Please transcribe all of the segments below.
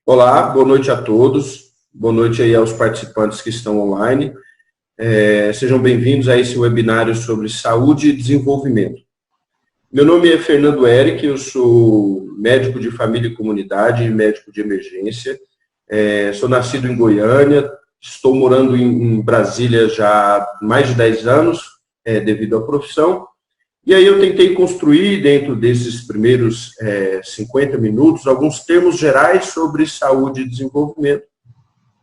Olá, boa noite a todos. Boa noite aí aos participantes que estão online. Sejam bem-vindos a esse webinário sobre saúde e desenvolvimento. Meu nome é Fernando Eric, eu sou médico de família e comunidade e médico de emergência. Sou nascido em Goiânia, estou morando em Brasília já há mais de 10 anos, devido à profissão. E aí eu tentei construir, dentro desses primeiros 50 minutos, alguns termos gerais sobre saúde e desenvolvimento.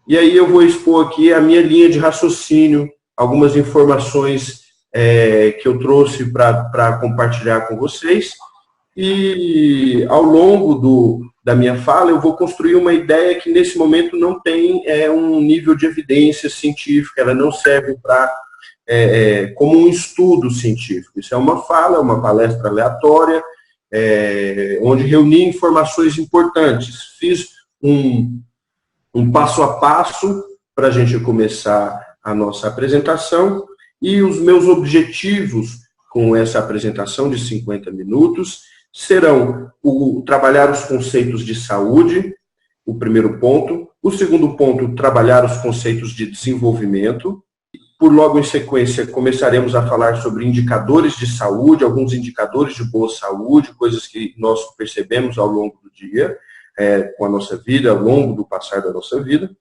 E aí eu vou expor aqui a minha linha de raciocínio, algumas informações que eu trouxe para compartilhar com vocês. E ao longo da minha fala, eu vou construir uma ideia que nesse momento não tem um nível de evidência científica, ela não serve para... como um estudo científico. Isso é uma fala, é uma palestra aleatória, onde reuni informações importantes. Fiz um passo a passo para a gente começar a nossa apresentação, e os meus objetivos com essa apresentação de 50 minutos serão trabalhar os conceitos de saúde, o primeiro ponto. O segundo ponto, trabalhar os conceitos de desenvolvimento. Por logo em sequência, começaremos a falar sobre indicadores de saúde, alguns indicadores de boa saúde, coisas que nós percebemos ao longo do dia, com a nossa vida, ao longo do passar da nossa vida.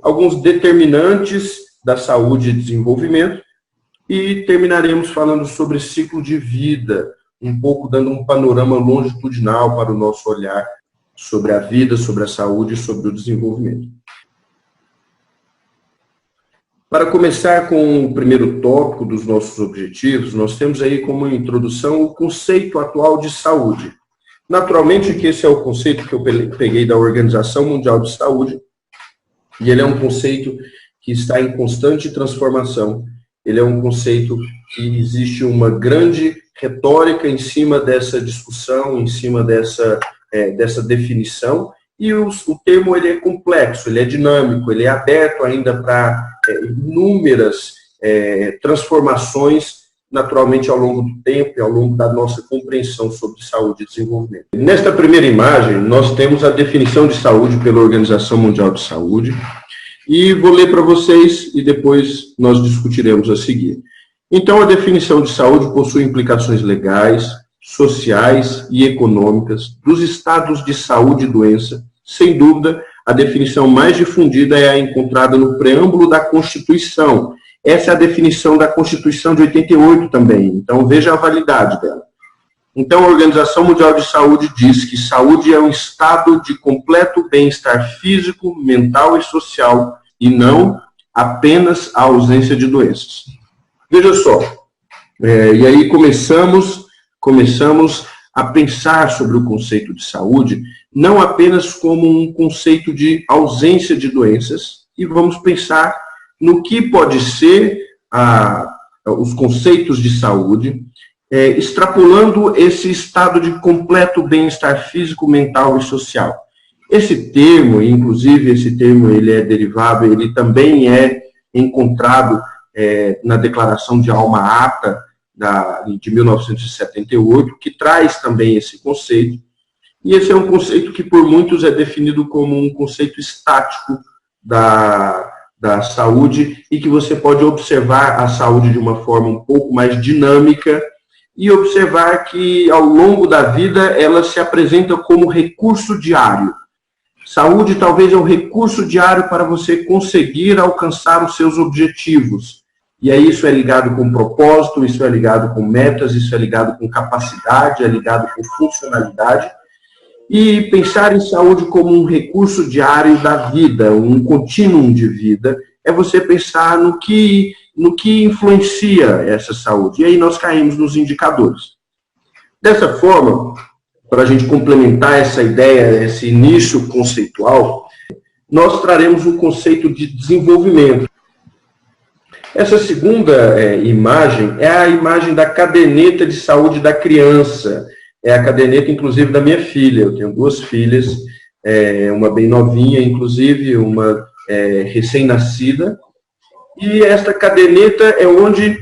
Alguns determinantes da saúde e desenvolvimento. E terminaremos falando sobre ciclo de vida, um pouco dando um panorama longitudinal para o nosso olhar sobre a vida, sobre a saúde e sobre o desenvolvimento. Para começar com o primeiro tópico dos nossos objetivos, nós temos aí como introdução o conceito atual de saúde. Naturalmente que esse é o conceito que eu peguei da Organização Mundial de Saúde, e ele é um conceito que está em constante transformação. Ele é um conceito que existe uma grande retórica em cima dessa discussão, em cima dessa definição, e o termo ele é complexo, ele é dinâmico, ele é aberto ainda para inúmeras transformações, naturalmente, ao longo do tempo e ao longo da nossa compreensão sobre saúde e desenvolvimento. Nesta primeira imagem, nós temos a definição de saúde pela Organização Mundial de Saúde, e vou ler para vocês e depois nós discutiremos a seguir. Então, a definição de saúde possui implicações legais, sociais e econômicas dos estados de saúde e doença. Sem dúvida, a definição mais difundida é a encontrada no preâmbulo da Constituição. Essa é a definição da Constituição de 88 também, então veja a validade dela. Então, a Organização Mundial de Saúde diz que saúde é um estado de completo bem-estar físico, mental e social, e não apenas a ausência de doenças. Veja só, e aí começamos a pensar sobre o conceito de saúde, não apenas como um conceito de ausência de doenças, e vamos pensar no que pode ser os conceitos de saúde, extrapolando esse estado de completo bem-estar físico, mental e social. Esse termo, inclusive esse termo ele é derivado, ele também é encontrado na Declaração de Alma-Ata, de 1978, que traz também esse conceito, e esse é um conceito que por muitos é definido como um conceito estático da saúde, e que você pode observar a saúde de uma forma um pouco mais dinâmica, e observar que ao longo da vida ela se apresenta como recurso diário. Saúde talvez é um recurso diário para você conseguir alcançar os seus objetivos. E aí isso é ligado com propósito, isso é ligado com metas, isso é ligado com capacidade, é ligado com funcionalidade. E pensar em saúde como um recurso diário da vida, um contínuo de vida, é você pensar no que influencia essa saúde. E aí nós caímos nos indicadores. Dessa forma, para a gente complementar essa ideia, esse início conceitual, nós traremos um conceito de desenvolvimento. Essa segunda imagem é a imagem da caderneta de saúde da criança. É a caderneta, inclusive, da minha filha. Eu tenho duas filhas, uma bem novinha, inclusive, uma recém-nascida. E esta caderneta é onde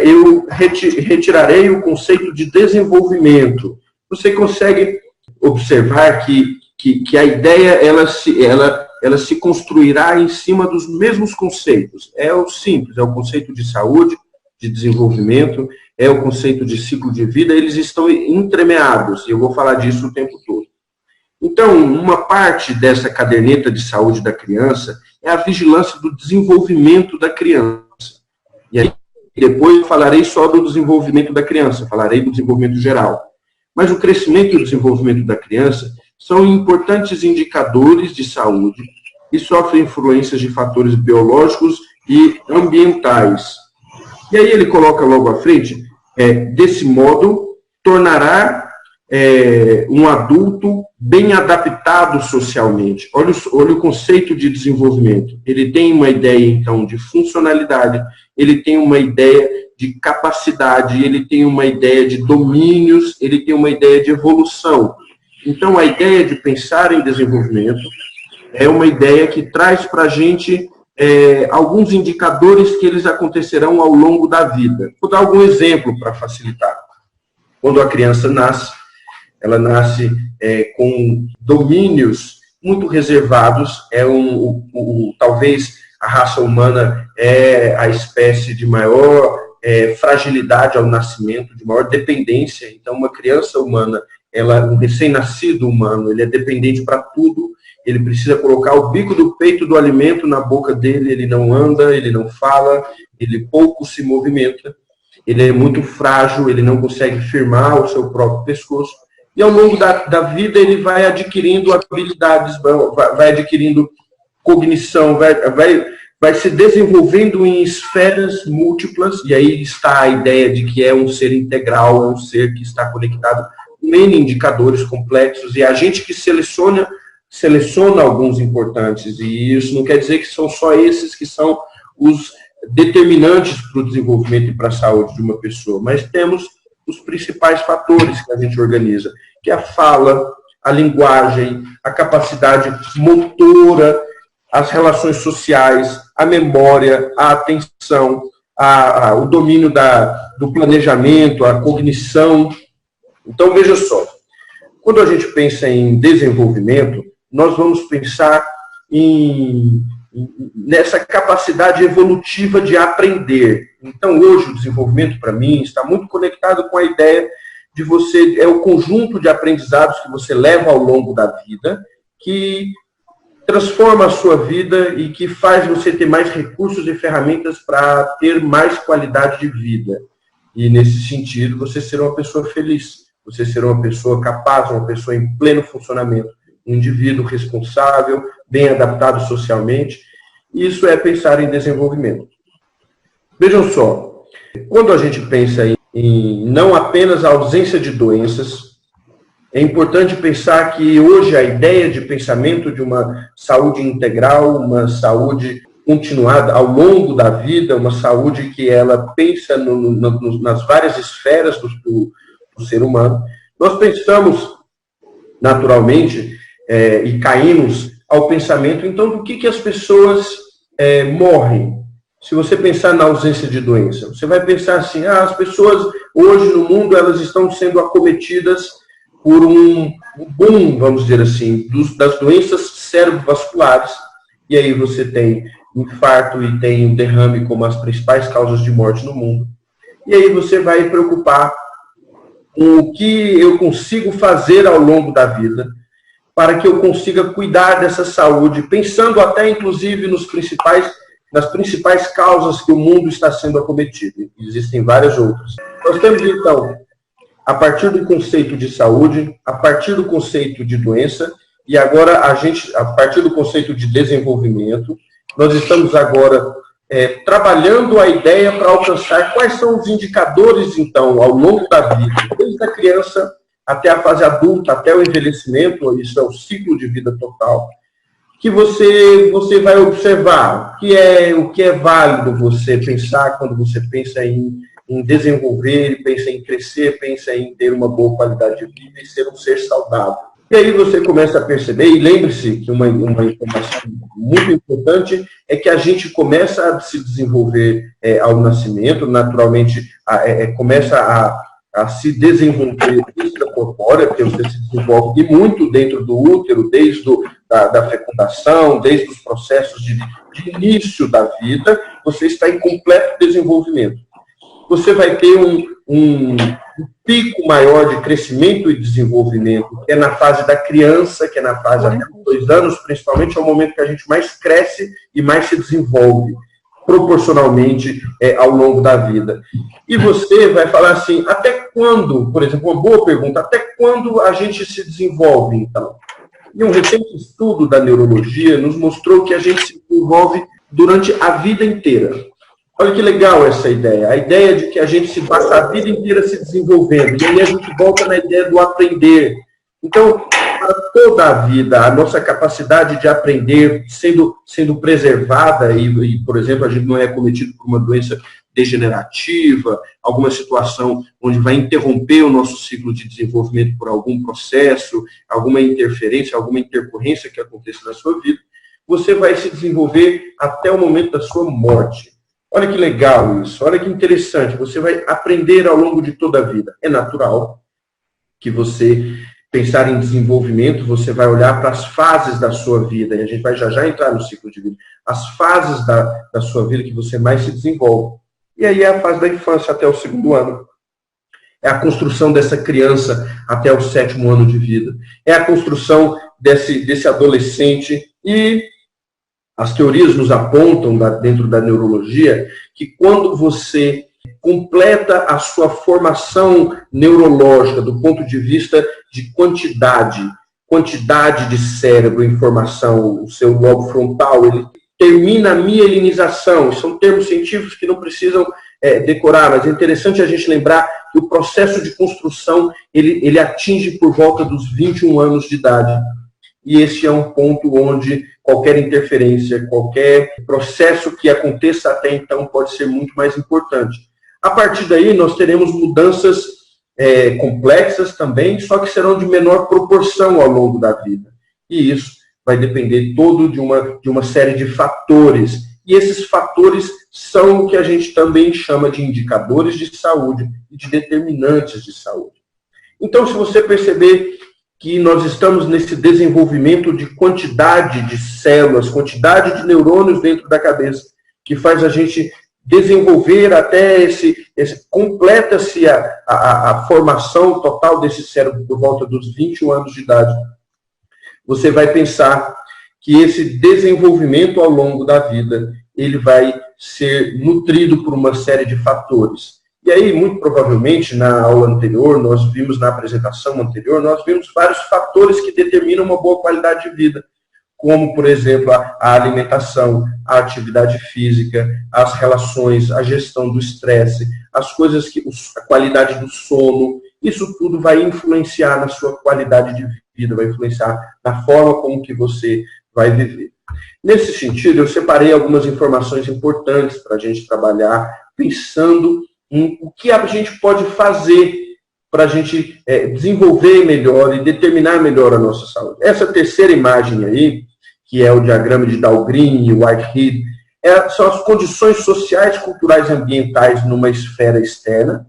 eu retirarei o conceito de desenvolvimento. Você consegue observar que que a ideia ela se construirá em cima dos mesmos conceitos. É o simples, é o conceito de saúde, de desenvolvimento, é o conceito de ciclo de vida, eles estão entremeados, e eu vou falar disso o tempo todo. Então, uma parte dessa caderneta de saúde da criança é a vigilância do desenvolvimento da criança. E aí, depois eu falarei só do desenvolvimento da criança, falarei do desenvolvimento geral. Mas o crescimento e o desenvolvimento da criança são importantes indicadores de saúde e sofrem influências de fatores biológicos e ambientais. E aí ele coloca logo à frente, desse modo, tornará um adulto bem adaptado socialmente. Olha o conceito de desenvolvimento. Ele tem uma ideia, então, de funcionalidade, ele tem uma ideia de capacidade, ele tem uma ideia de domínios, ele tem uma ideia de evolução. Então, a ideia de pensar em desenvolvimento é uma ideia que traz para a gente alguns indicadores que eles acontecerão ao longo da vida. Vou dar algum exemplo para facilitar. Quando a criança nasce, ela nasce com domínios muito reservados, talvez a raça humana é a espécie de maior fragilidade ao nascimento, de maior dependência. Então, uma criança humana, um recém-nascido humano, ele é dependente para tudo, ele precisa colocar o bico do peito do alimento na boca dele, ele não anda, ele não fala, ele pouco se movimenta, ele é muito frágil, ele não consegue firmar o seu próprio pescoço, e ao longo da vida ele vai adquirindo habilidades, vai adquirindo cognição, vai se desenvolvendo em esferas múltiplas, e aí está a ideia de que é um ser integral, é um ser que está conectado com N indicadores complexos, e a gente que seleciona alguns importantes, e isso não quer dizer que são só esses que são os determinantes para o desenvolvimento e para a saúde de uma pessoa, mas temos os principais fatores que a gente organiza, que é a fala, a linguagem, a capacidade motora, as relações sociais, a memória, a atenção, o domínio do planejamento, a cognição. Então, veja só, quando a gente pensa em desenvolvimento, nós vamos pensar nessa capacidade evolutiva de aprender. Então, hoje, o desenvolvimento, para mim, está muito conectado com a ideia de é o conjunto de aprendizados que você leva ao longo da vida, que transforma a sua vida e que faz você ter mais recursos e ferramentas para ter mais qualidade de vida. E, nesse sentido, você será uma pessoa feliz, você será uma pessoa capaz, uma pessoa em pleno funcionamento, um indivíduo responsável, bem adaptado socialmente. Isso é pensar em desenvolvimento. Vejam só, quando a gente pensa em não apenas a ausência de doenças, é importante pensar que hoje a ideia de pensamento de uma saúde integral, uma saúde continuada ao longo da vida, uma saúde que ela pensa nas várias esferas do ser humano, nós pensamos naturalmente e caímos ao pensamento, então, do que as pessoas morrem. Se você pensar na ausência de doença, você vai pensar assim, as pessoas hoje no mundo, elas estão sendo acometidas por um boom, vamos dizer assim, das doenças cerebrovasculares, e aí você tem infarto e tem um derrame como as principais causas de morte no mundo. E aí você vai preocupar com o que eu consigo fazer ao longo da vida para que eu consiga cuidar dessa saúde, pensando até, inclusive, nas principais causas que o mundo está sendo acometido. Existem várias outras. Nós temos, então, a partir do conceito de saúde, a partir do conceito de doença, e agora a partir do conceito de desenvolvimento, nós estamos agora trabalhando a ideia para alcançar quais são os indicadores, então, ao longo da vida, desde a criança até a fase adulta, até o envelhecimento, isso é o ciclo de vida total, que você vai observar o que é válido você pensar quando você pensa em desenvolver, pensa em crescer, pensa em ter uma boa qualidade de vida e ser um ser saudável. E aí você começa a perceber, e lembre-se que uma informação muito importante é que a gente começa a se desenvolver ao nascimento, naturalmente começa a se desenvolver corpórea, porque você se desenvolve e muito dentro do útero, desde da fecundação, desde os processos de início da vida, você está em completo desenvolvimento. Você vai ter um pico maior de crescimento e desenvolvimento, que é na fase da criança, que é na fase até os 2 anos, principalmente, é o momento que a gente mais cresce e mais se desenvolve, proporcionalmente ao longo da vida. E você vai falar assim, até quando, por exemplo, uma boa pergunta, até quando a gente se desenvolve, então? E um recente estudo da neurologia nos mostrou que a gente se desenvolve durante a vida inteira. Olha que legal essa ideia, a ideia de que a gente se passa a vida inteira se desenvolvendo, e aí a gente volta na ideia do aprender. Então, para toda a vida, a nossa capacidade de aprender sendo preservada, e, por exemplo, a gente não é acometido por uma doença degenerativa, alguma situação onde vai interromper o nosso ciclo de desenvolvimento por algum processo, alguma interferência, alguma intercorrência que aconteça na sua vida, você vai se desenvolver até o momento da sua morte. Olha que legal isso, olha que interessante, você vai aprender ao longo de toda a vida. É natural que você pensar em desenvolvimento, você vai olhar para as fases da sua vida, e a gente vai já entrar no ciclo de vida, as fases da sua vida que você mais se desenvolve. E aí é a fase da infância até o 2º ano. É a construção dessa criança até o 7º ano de vida. É a construção desse adolescente. E as teorias nos apontam, dentro da neurologia, que quando você completa a sua formação neurológica do ponto de vista de quantidade de cérebro em formação, o seu lobo frontal, ele termina a mielinização. São termos científicos que não precisam decorar, mas é interessante a gente lembrar que o processo de construção ele atinge por volta dos 21 anos de idade. E esse é um ponto onde qualquer interferência, qualquer processo que aconteça até então pode ser muito mais importante. A partir daí, nós teremos mudanças complexas também, só que serão de menor proporção ao longo da vida. E isso vai depender todo de uma série de fatores. E esses fatores são o que a gente também chama de indicadores de saúde e de determinantes de saúde. Então, se você perceber que nós estamos nesse desenvolvimento de quantidade de células, quantidade de neurônios dentro da cabeça, que faz a gente desenvolver até completa-se a formação total desse cérebro por volta dos 21 anos de idade. Você vai pensar que esse desenvolvimento ao longo da vida, ele vai ser nutrido por uma série de fatores. E aí, muito provavelmente, na aula anterior, nós vimos, na apresentação anterior, nós vimos vários fatores que determinam uma boa qualidade de vida, como, por exemplo, a alimentação, a atividade física, as relações, a gestão do estresse, as coisas a qualidade do sono, isso tudo vai influenciar na sua qualidade de vida, vai influenciar na forma como que você vai viver. Nesse sentido, eu separei algumas informações importantes para a gente trabalhar, pensando o que a gente pode fazer para a gente desenvolver melhor e determinar melhor a nossa saúde. Essa terceira imagem aí, que é o diagrama de Dahlgren e Whitehead, são as condições sociais, culturais e ambientais numa esfera externa.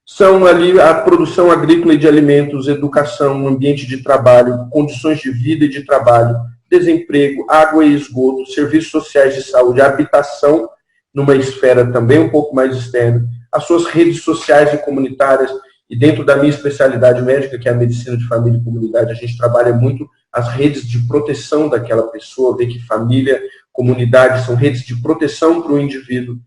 São ali a produção agrícola e de alimentos, educação, ambiente de trabalho, condições de vida e de trabalho, desemprego, água e esgoto, serviços sociais de saúde, habitação, numa esfera também um pouco mais externa, as suas redes sociais e comunitárias, e dentro da minha especialidade médica, que é a medicina de família e comunidade, a gente trabalha muito as redes de proteção daquela pessoa, ver que família, comunidade são redes de proteção para o indivíduo.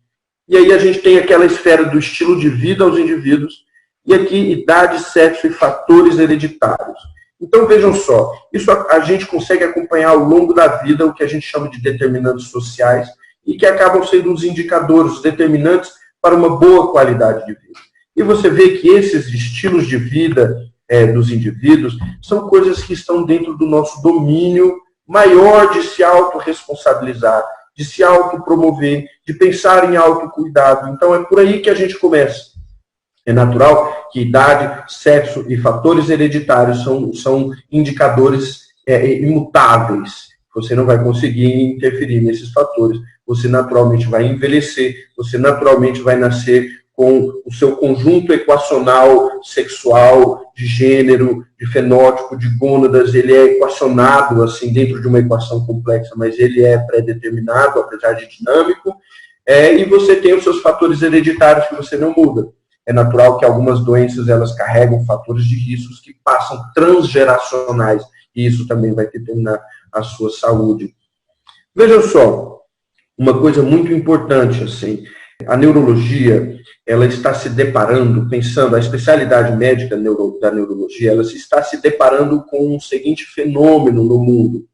E aí a gente tem aquela esfera do estilo de vida aos indivíduos, e aqui idade, sexo e fatores hereditários. Então vejam só, isso a gente consegue acompanhar ao longo da vida o que a gente chama de determinantes sociais, e que acabam sendo os indicadores, os determinantes para uma boa qualidade de vida. E você vê que esses estilos de vida dos indivíduos são coisas que estão dentro do nosso domínio maior de se autorresponsabilizar, de se autopromover, de pensar em autocuidado. Então é por aí que a gente começa. É natural que idade, sexo e fatores hereditários são indicadores imutáveis. Você não vai conseguir interferir nesses fatores. Você naturalmente vai envelhecer, você naturalmente vai nascer com o seu conjunto equacional sexual, de gênero, de fenótipo, de gônadas, ele é equacionado assim dentro de uma equação complexa, mas ele é pré-determinado, apesar de dinâmico, e você tem os seus fatores hereditários que você não muda. É natural que algumas doenças elas carregam fatores de riscos que passam transgeracionais, e isso também vai determinar a sua saúde. Vejam só, uma coisa muito importante, assim, a neurologia, ela está se deparando, pensando, a especialidade médica da neurologia, ela está se deparando com o seguinte fenômeno no mundo.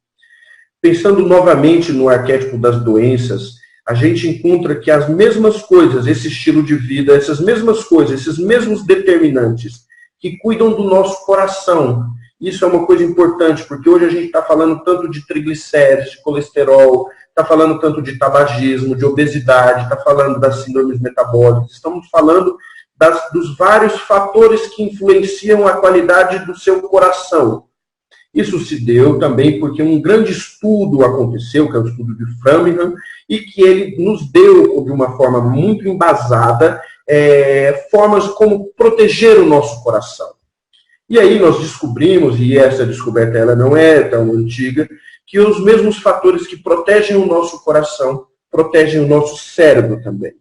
Pensando novamente no arquétipo das doenças, a gente encontra que as mesmas coisas, esse estilo de vida, essas mesmas coisas, esses mesmos determinantes que cuidam do nosso coração. Isso é uma coisa importante, porque hoje a gente está falando tanto de triglicéridos, de colesterol, está falando tanto de tabagismo, de obesidade, está falando das síndromes metabólicas, estamos falando dos vários fatores que influenciam a qualidade do seu coração. Isso se deu também porque um grande estudo aconteceu, que é o estudo de Framingham, e que ele nos deu, de uma forma muito embasada, formas como proteger o nosso coração. E aí nós descobrimos, e essa descoberta ela não é tão antiga, que os mesmos fatores que protegem o nosso coração, protegem o nosso cérebro também.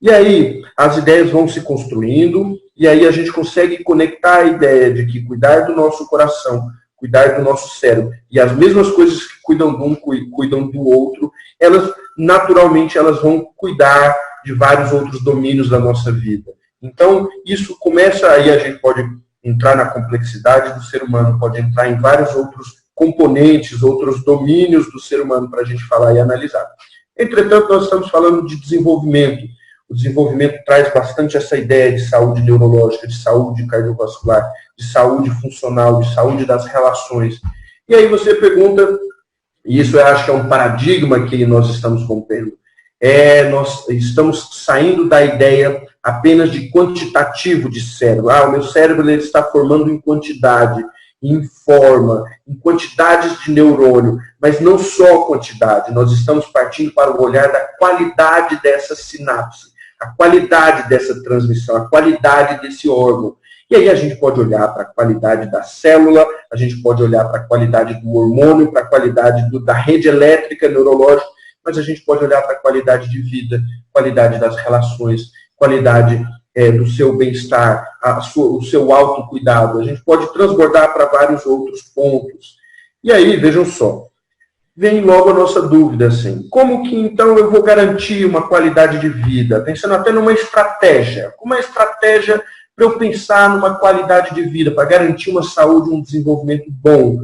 E aí as ideias vão se construindo, e aí a gente consegue conectar a ideia de que cuidar do nosso coração, cuidar do nosso cérebro, e as mesmas coisas que cuidam de um, cuidam do outro, elas naturalmente elas vão cuidar de vários outros domínios da nossa vida. Então, isso começa, aí a gente pode entrar na complexidade do ser humano, pode entrar em vários outros componentes, outros domínios do ser humano para a gente falar e analisar. Entretanto, nós estamos falando de desenvolvimento. O desenvolvimento traz bastante essa ideia de saúde neurológica, de saúde cardiovascular, de saúde funcional, de saúde das relações. E aí você pergunta, e isso eu acho que é um paradigma que nós estamos rompendo, nós estamos saindo da ideia apenas de quantitativo de cérebro. O meu cérebro ele está formando em quantidade, em forma, em quantidades de neurônio, mas não só quantidade. Nós estamos partindo para o olhar da qualidade dessa sinapse, a qualidade dessa transmissão, a qualidade desse órgão. E aí a gente pode olhar para a qualidade da célula, a gente pode olhar para a qualidade do hormônio, para a qualidade da rede elétrica neurológica, mas a gente pode olhar para a qualidade de vida, qualidade das relações, qualidade do seu bem-estar, o seu autocuidado. A gente pode transbordar para vários outros pontos. E aí, vejam só, vem logo a nossa dúvida, assim, como que então eu vou garantir uma qualidade de vida? Pensando até numa estratégia. Como é a estratégia para eu pensar numa qualidade de vida, para garantir uma saúde, um desenvolvimento bom,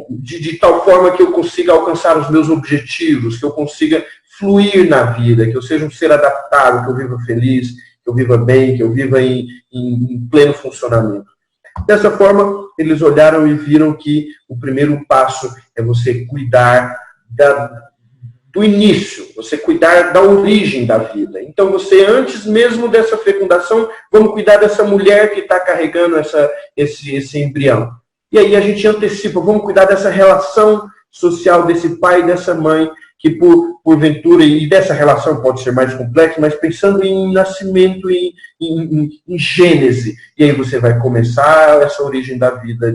de tal forma que eu consiga alcançar os meus objetivos, que eu consiga fluir na vida, que eu seja um ser adaptável, que eu viva feliz, que eu viva bem, que eu viva em pleno funcionamento. Dessa forma, eles olharam e viram que o primeiro passo é você cuidar do início, você cuidar da origem da vida. Então, você, antes mesmo dessa fecundação, vamos cuidar dessa mulher que está carregando esse embrião. E aí a gente antecipa, vamos cuidar dessa relação social desse pai e dessa mãe, que porventura, e dessa relação pode ser mais complexa, mas pensando em nascimento, em gênese. E aí você vai começar essa origem da vida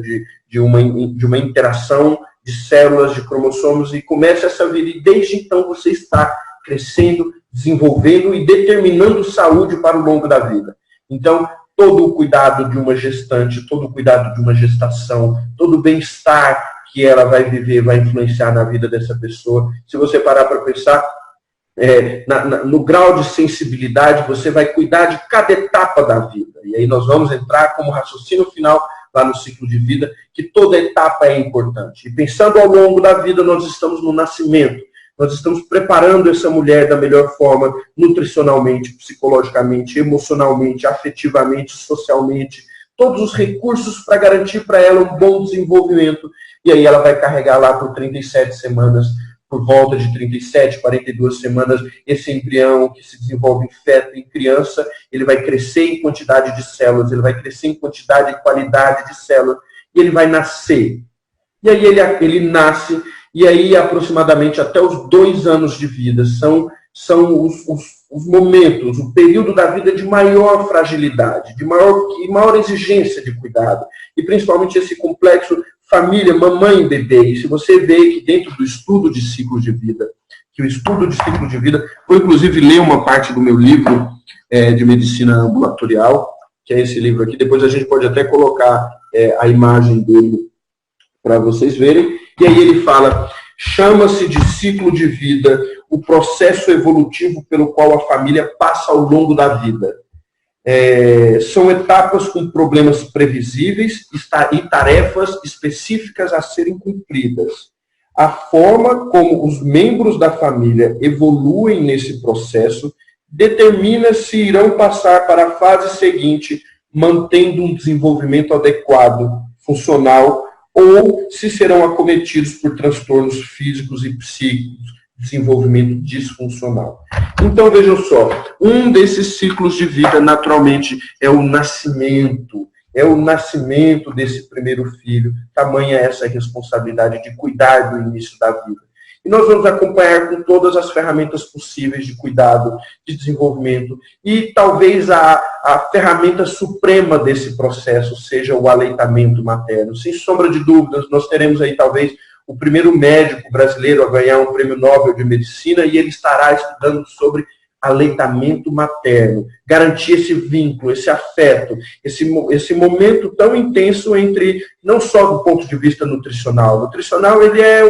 de uma interação de células, de cromossomos, e começa essa vida. E desde então você está crescendo, desenvolvendo e determinando saúde para o longo da vida. Então, todo o cuidado de uma gestante, todo o cuidado de uma gestação, todo o bem-estar que ela vai viver, vai influenciar na vida dessa pessoa. Se você parar para pensar, no grau de sensibilidade, você vai cuidar de cada etapa da vida. E aí nós vamos entrar como raciocínio final lá no ciclo de vida, que toda etapa é importante. E pensando ao longo da vida, nós estamos no nascimento. Nós estamos preparando essa mulher da melhor forma, nutricionalmente, psicologicamente, emocionalmente, afetivamente, socialmente, todos os recursos para garantir para ela um bom desenvolvimento. E aí ela vai carregar lá por 37 semanas, por volta de 37, 42 semanas, esse embrião que se desenvolve em feto, em criança, ele vai crescer em quantidade de células, ele vai crescer em quantidade e qualidade de células, e ele vai nascer. E aí ele nasce, e aí aproximadamente até os 2 anos de vida são os momentos, o período da vida de maior fragilidade, de maior exigência de cuidado, e principalmente esse complexo família, mamãe e bebê. E se você vê que dentro do estudo de ciclos de vida, que o estudo de ciclo de vida, vou inclusive ler uma parte do meu livro de medicina ambulatorial, que é esse livro aqui, depois a gente pode até colocar a imagem dele para vocês verem, e aí ele fala, chama-se de ciclo de vida o processo evolutivo pelo qual a família passa ao longo da vida. São etapas com problemas previsíveis e tarefas específicas a serem cumpridas. A forma como os membros da família evoluem nesse processo determina se irão passar para a fase seguinte, mantendo um desenvolvimento adequado, funcional, ou se serão acometidos por transtornos físicos e psíquicos, desenvolvimento disfuncional. Então, vejam só, um desses ciclos de vida, naturalmente, é o nascimento desse primeiro filho, tamanha essa responsabilidade de cuidar do início da vida. E nós vamos acompanhar com todas as ferramentas possíveis de cuidado, de desenvolvimento, e talvez a ferramenta suprema desse processo seja o aleitamento materno. Sem sombra de dúvidas, nós teremos aí talvez o primeiro médico brasileiro a ganhar um prêmio Nobel de Medicina, e ele estará estudando sobre aleitamento materno, garantir esse vínculo, esse afeto, esse momento tão intenso entre, não só do ponto de vista nutricional. O nutricional, ele é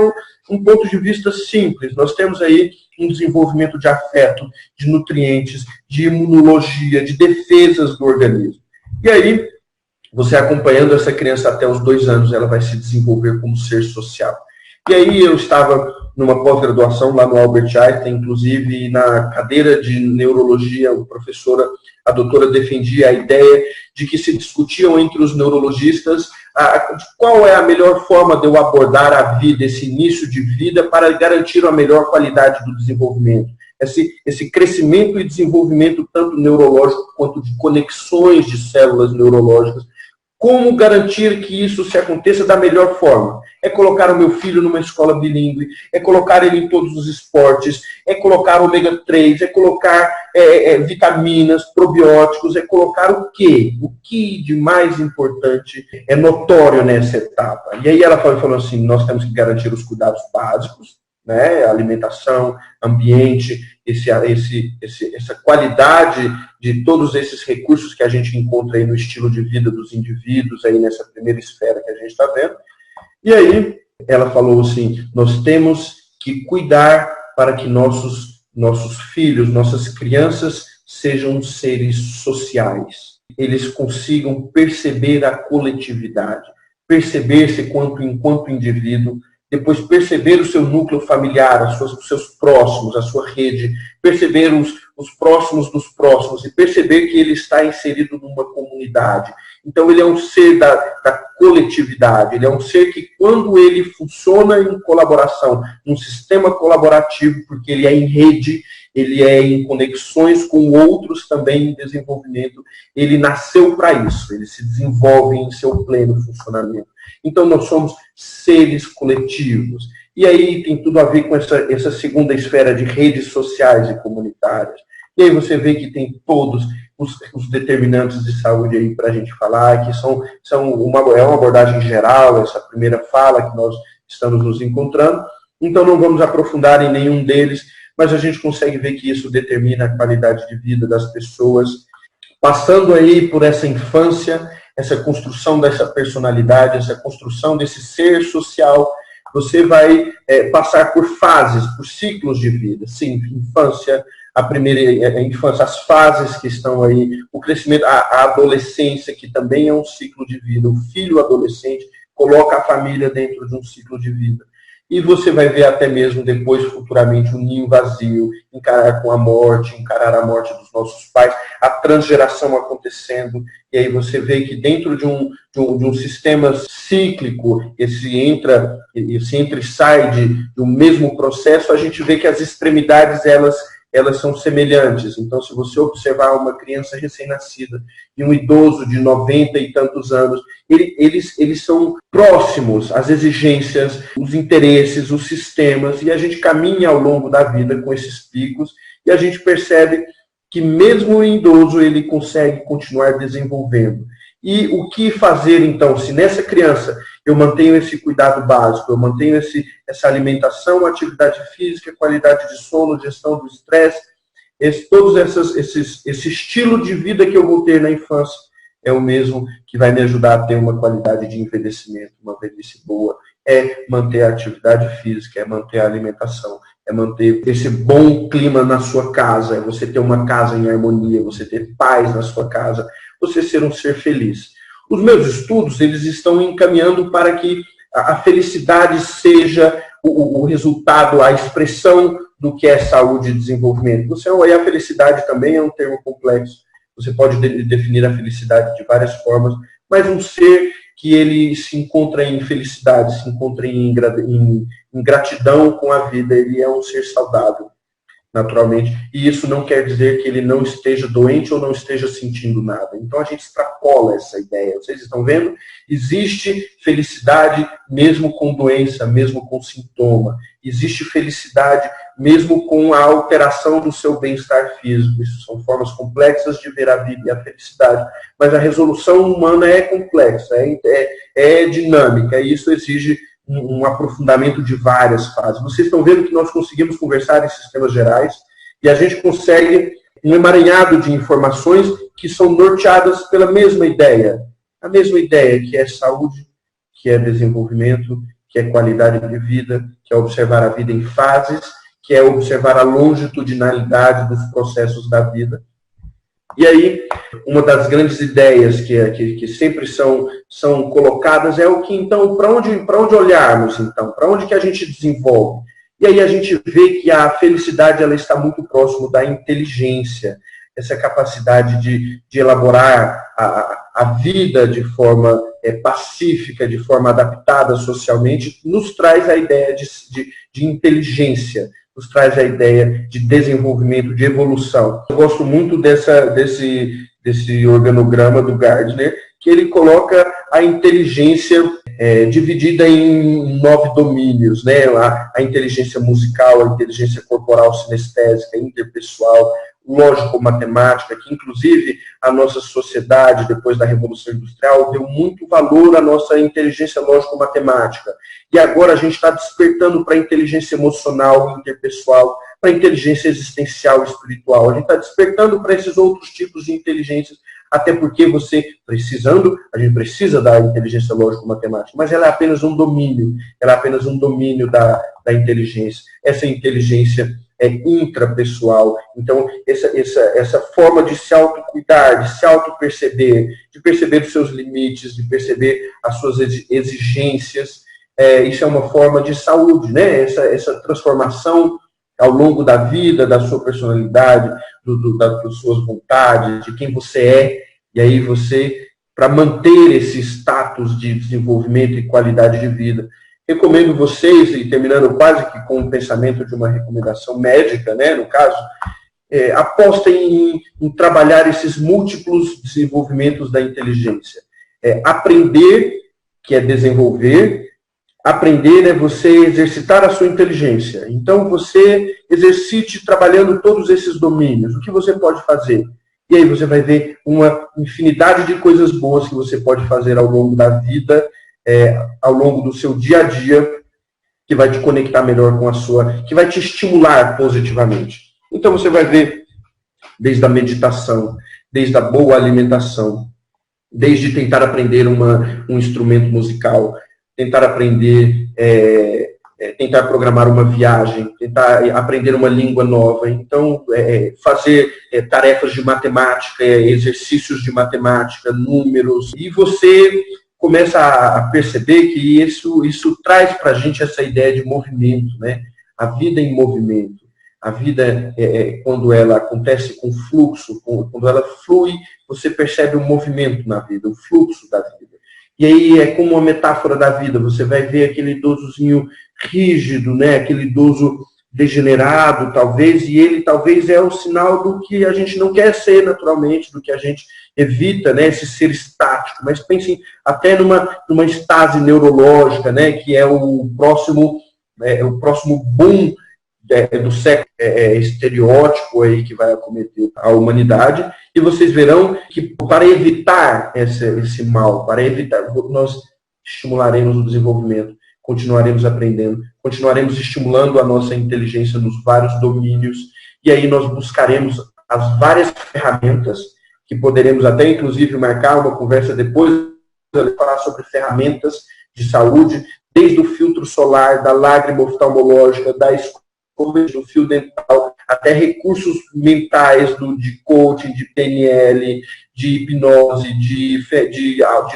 um ponto de vista simples. Nós temos aí um desenvolvimento de afeto, de nutrientes, de imunologia, de defesas do organismo. E aí, você acompanhando essa criança até os 2 anos, ela vai se desenvolver como ser social. E aí eu estava numa pós-graduação lá no Albert Einstein, inclusive na cadeira de neurologia, a doutora defendia a ideia de que se discutiam entre os neurologistas qual é a melhor forma de eu abordar a vida, esse início de vida, para garantir a melhor qualidade do desenvolvimento. Esse crescimento e desenvolvimento tanto neurológico quanto de conexões de células neurológicas. Como garantir que isso se aconteça da melhor forma? É colocar o meu filho numa escola bilíngue, é colocar ele em todos os esportes, é colocar ômega 3, é colocar vitaminas, probióticos, é colocar o quê? O que de mais importante é notório nessa etapa? E aí ela falou assim, nós temos que garantir os cuidados básicos, né? Alimentação, ambiente, essa qualidade de todos esses recursos que a gente encontra aí no estilo de vida dos indivíduos, aí nessa primeira esfera que a gente está vendo. E aí, ela falou assim, nós temos que cuidar para que nossos filhos, nossas crianças, sejam seres sociais. Eles consigam perceber a coletividade, perceber-se enquanto indivíduo, depois perceber o seu núcleo familiar, os seus próximos, a sua rede, perceber os próximos dos próximos e perceber que ele está inserido numa comunidade. Então, ele é um ser da coletividade, ele é um ser que, quando ele funciona em colaboração, num sistema colaborativo, porque ele é em rede, ele é em conexões com outros também em desenvolvimento, ele nasceu para isso, ele se desenvolve em seu pleno funcionamento. Então, nós somos seres coletivos. E aí tem tudo a ver com essa segunda esfera de redes sociais e comunitárias. E aí você vê que tem todos os determinantes de saúde aí para a gente falar, que é uma abordagem geral, essa primeira fala que nós estamos nos encontrando. Então, não vamos aprofundar em nenhum deles, mas a gente consegue ver que isso determina a qualidade de vida das pessoas, passando aí por essa infância, essa construção dessa personalidade, essa construção desse ser social. Você vai passar por fases, por ciclos de vida. Sim, infância, a primeira infância, as fases que estão aí, o crescimento, a adolescência, que também é um ciclo de vida. O filho adolescente coloca a família dentro de um ciclo de vida. E você vai ver até mesmo depois, futuramente, o ninho vazio, encarar a morte dos nossos pais, a transgeração acontecendo, e aí você vê que dentro de um sistema cíclico, esse entra e sai de um mesmo processo, a gente vê que as extremidades, elas são semelhantes. Então, se você observar uma criança recém-nascida e um idoso de 90 e tantos anos, eles são próximos às exigências, os interesses, os sistemas, e a gente caminha ao longo da vida com esses picos, e a gente percebe que mesmo o idoso ele consegue continuar desenvolvendo. E o que fazer então, se nessa criança eu mantenho esse cuidado básico, eu mantenho essa alimentação, atividade física, qualidade de sono, gestão do estresse, esse estilo de vida que eu vou ter na infância é o mesmo que vai me ajudar a ter uma qualidade de envelhecimento, uma velhice boa, é manter a atividade física, é manter a alimentação, é manter esse bom clima na sua casa, é você ter uma casa em harmonia, você ter paz na sua casa, você ser um ser feliz. Os meus estudos, eles estão encaminhando para que a felicidade seja o resultado, a expressão do que é saúde e desenvolvimento. E a felicidade também é um termo complexo. Você pode definir a felicidade de várias formas, mas um ser que ele se encontra em felicidade, se encontra em gratidão com a vida, ele é um ser saudável, naturalmente. E isso não quer dizer que ele não esteja doente ou não esteja sentindo nada. Então a gente extrapola essa ideia. Vocês estão vendo? Existe felicidade mesmo com doença, mesmo com sintoma. Existe felicidade mesmo com a alteração do seu bem-estar físico. Isso são formas complexas de ver a vida e a felicidade. Mas a resolução humana é complexa, é dinâmica, e isso exige um aprofundamento de várias fases. Vocês estão vendo que nós conseguimos conversar em sistemas gerais e a gente consegue um emaranhado de informações que são norteadas pela mesma ideia. A mesma ideia que é saúde, que é desenvolvimento, que é qualidade de vida, que é observar a vida em fases, que é observar a longitudinalidade dos processos da vida. E aí, uma das grandes ideias que sempre são colocadas é o que, então, para onde olharmos, então? Para onde que a gente desenvolve? E aí a gente vê que a felicidade ela está muito próximo da inteligência, essa capacidade de elaborar a vida de forma pacífica, de forma adaptada socialmente, nos traz a ideia de inteligência, nos traz a ideia de desenvolvimento, de evolução. Eu gosto muito desse organograma do Gardner, que ele coloca a inteligência dividida em 9 domínios, né? A inteligência musical, a inteligência corporal sinestésica, interpessoal, lógico-matemática, que inclusive a nossa sociedade, depois da Revolução Industrial, deu muito valor à nossa inteligência lógico-matemática. E agora a gente está despertando para a inteligência emocional, interpessoal, para a inteligência existencial e espiritual. A gente está despertando para esses outros tipos de inteligências, até porque a gente precisa da inteligência lógico-matemática, mas ela é apenas um domínio, da inteligência. Essa inteligência é intrapessoal. Então, essa forma de se autocuidar, de se autoperceber, de perceber os seus limites, de perceber as suas exigências, isso é uma forma de saúde, né? Essa transformação ao longo da vida, da sua personalidade, das suas vontades, de quem você é, e aí você, para manter esse status de desenvolvimento e qualidade de vida, recomendo vocês, e terminando quase que com o pensamento de uma recomendação médica, né, no caso, apostem em trabalhar esses múltiplos desenvolvimentos da inteligência. Aprender, que é desenvolver. Aprender é você exercitar a sua inteligência. Então, você exercite trabalhando todos esses domínios. O que você pode fazer? E aí você vai ver uma infinidade de coisas boas que você pode fazer ao longo da vida, ao longo do seu dia a dia, que vai te conectar melhor com que vai te estimular positivamente. Então, você vai ver desde a meditação, desde a boa alimentação, desde tentar aprender um instrumento musical, tentar aprender, tentar programar uma viagem, tentar aprender uma língua nova. Então, fazer tarefas de matemática, exercícios de matemática, números. E você começa a perceber que isso traz para a gente essa ideia de movimento, né? A vida em movimento. A vida, quando ela acontece com fluxo, quando ela flui, você percebe um movimento na vida, o fluxo da vida. E aí é como uma metáfora da vida, você vai ver aquele idosozinho rígido, né? Aquele idoso degenerado, talvez, e ele talvez é o sinal do que a gente não quer ser naturalmente, do que a gente evita, né? Esse ser estático. Mas pensem até numa estase neurológica, né? Que é o próximo boom do sexo estereótipo aí que vai acometer a humanidade, e vocês verão que para evitar esse mal, para evitar, nós estimularemos o desenvolvimento, continuaremos aprendendo, continuaremos estimulando a nossa inteligência nos vários domínios, e aí nós buscaremos as várias ferramentas que poderemos até, inclusive, marcar uma conversa depois, falar sobre ferramentas de saúde, desde o filtro solar, da lágrima oftalmológica, da escova do fio dental, até recursos mentais de coaching, de PNL, de hipnose, de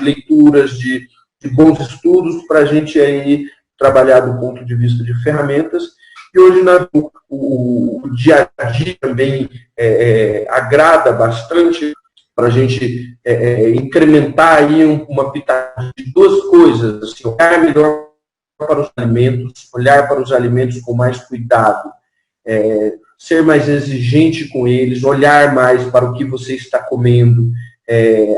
leituras, de bons estudos, para a gente aí trabalhar do ponto de vista de ferramentas. E hoje o dia a dia também agrada bastante para a gente incrementar aí uma pitada de duas coisas, assim, olhar melhor para os alimentos, olhar para os alimentos com mais cuidado, ser mais exigente com eles, olhar mais para o que você está comendo,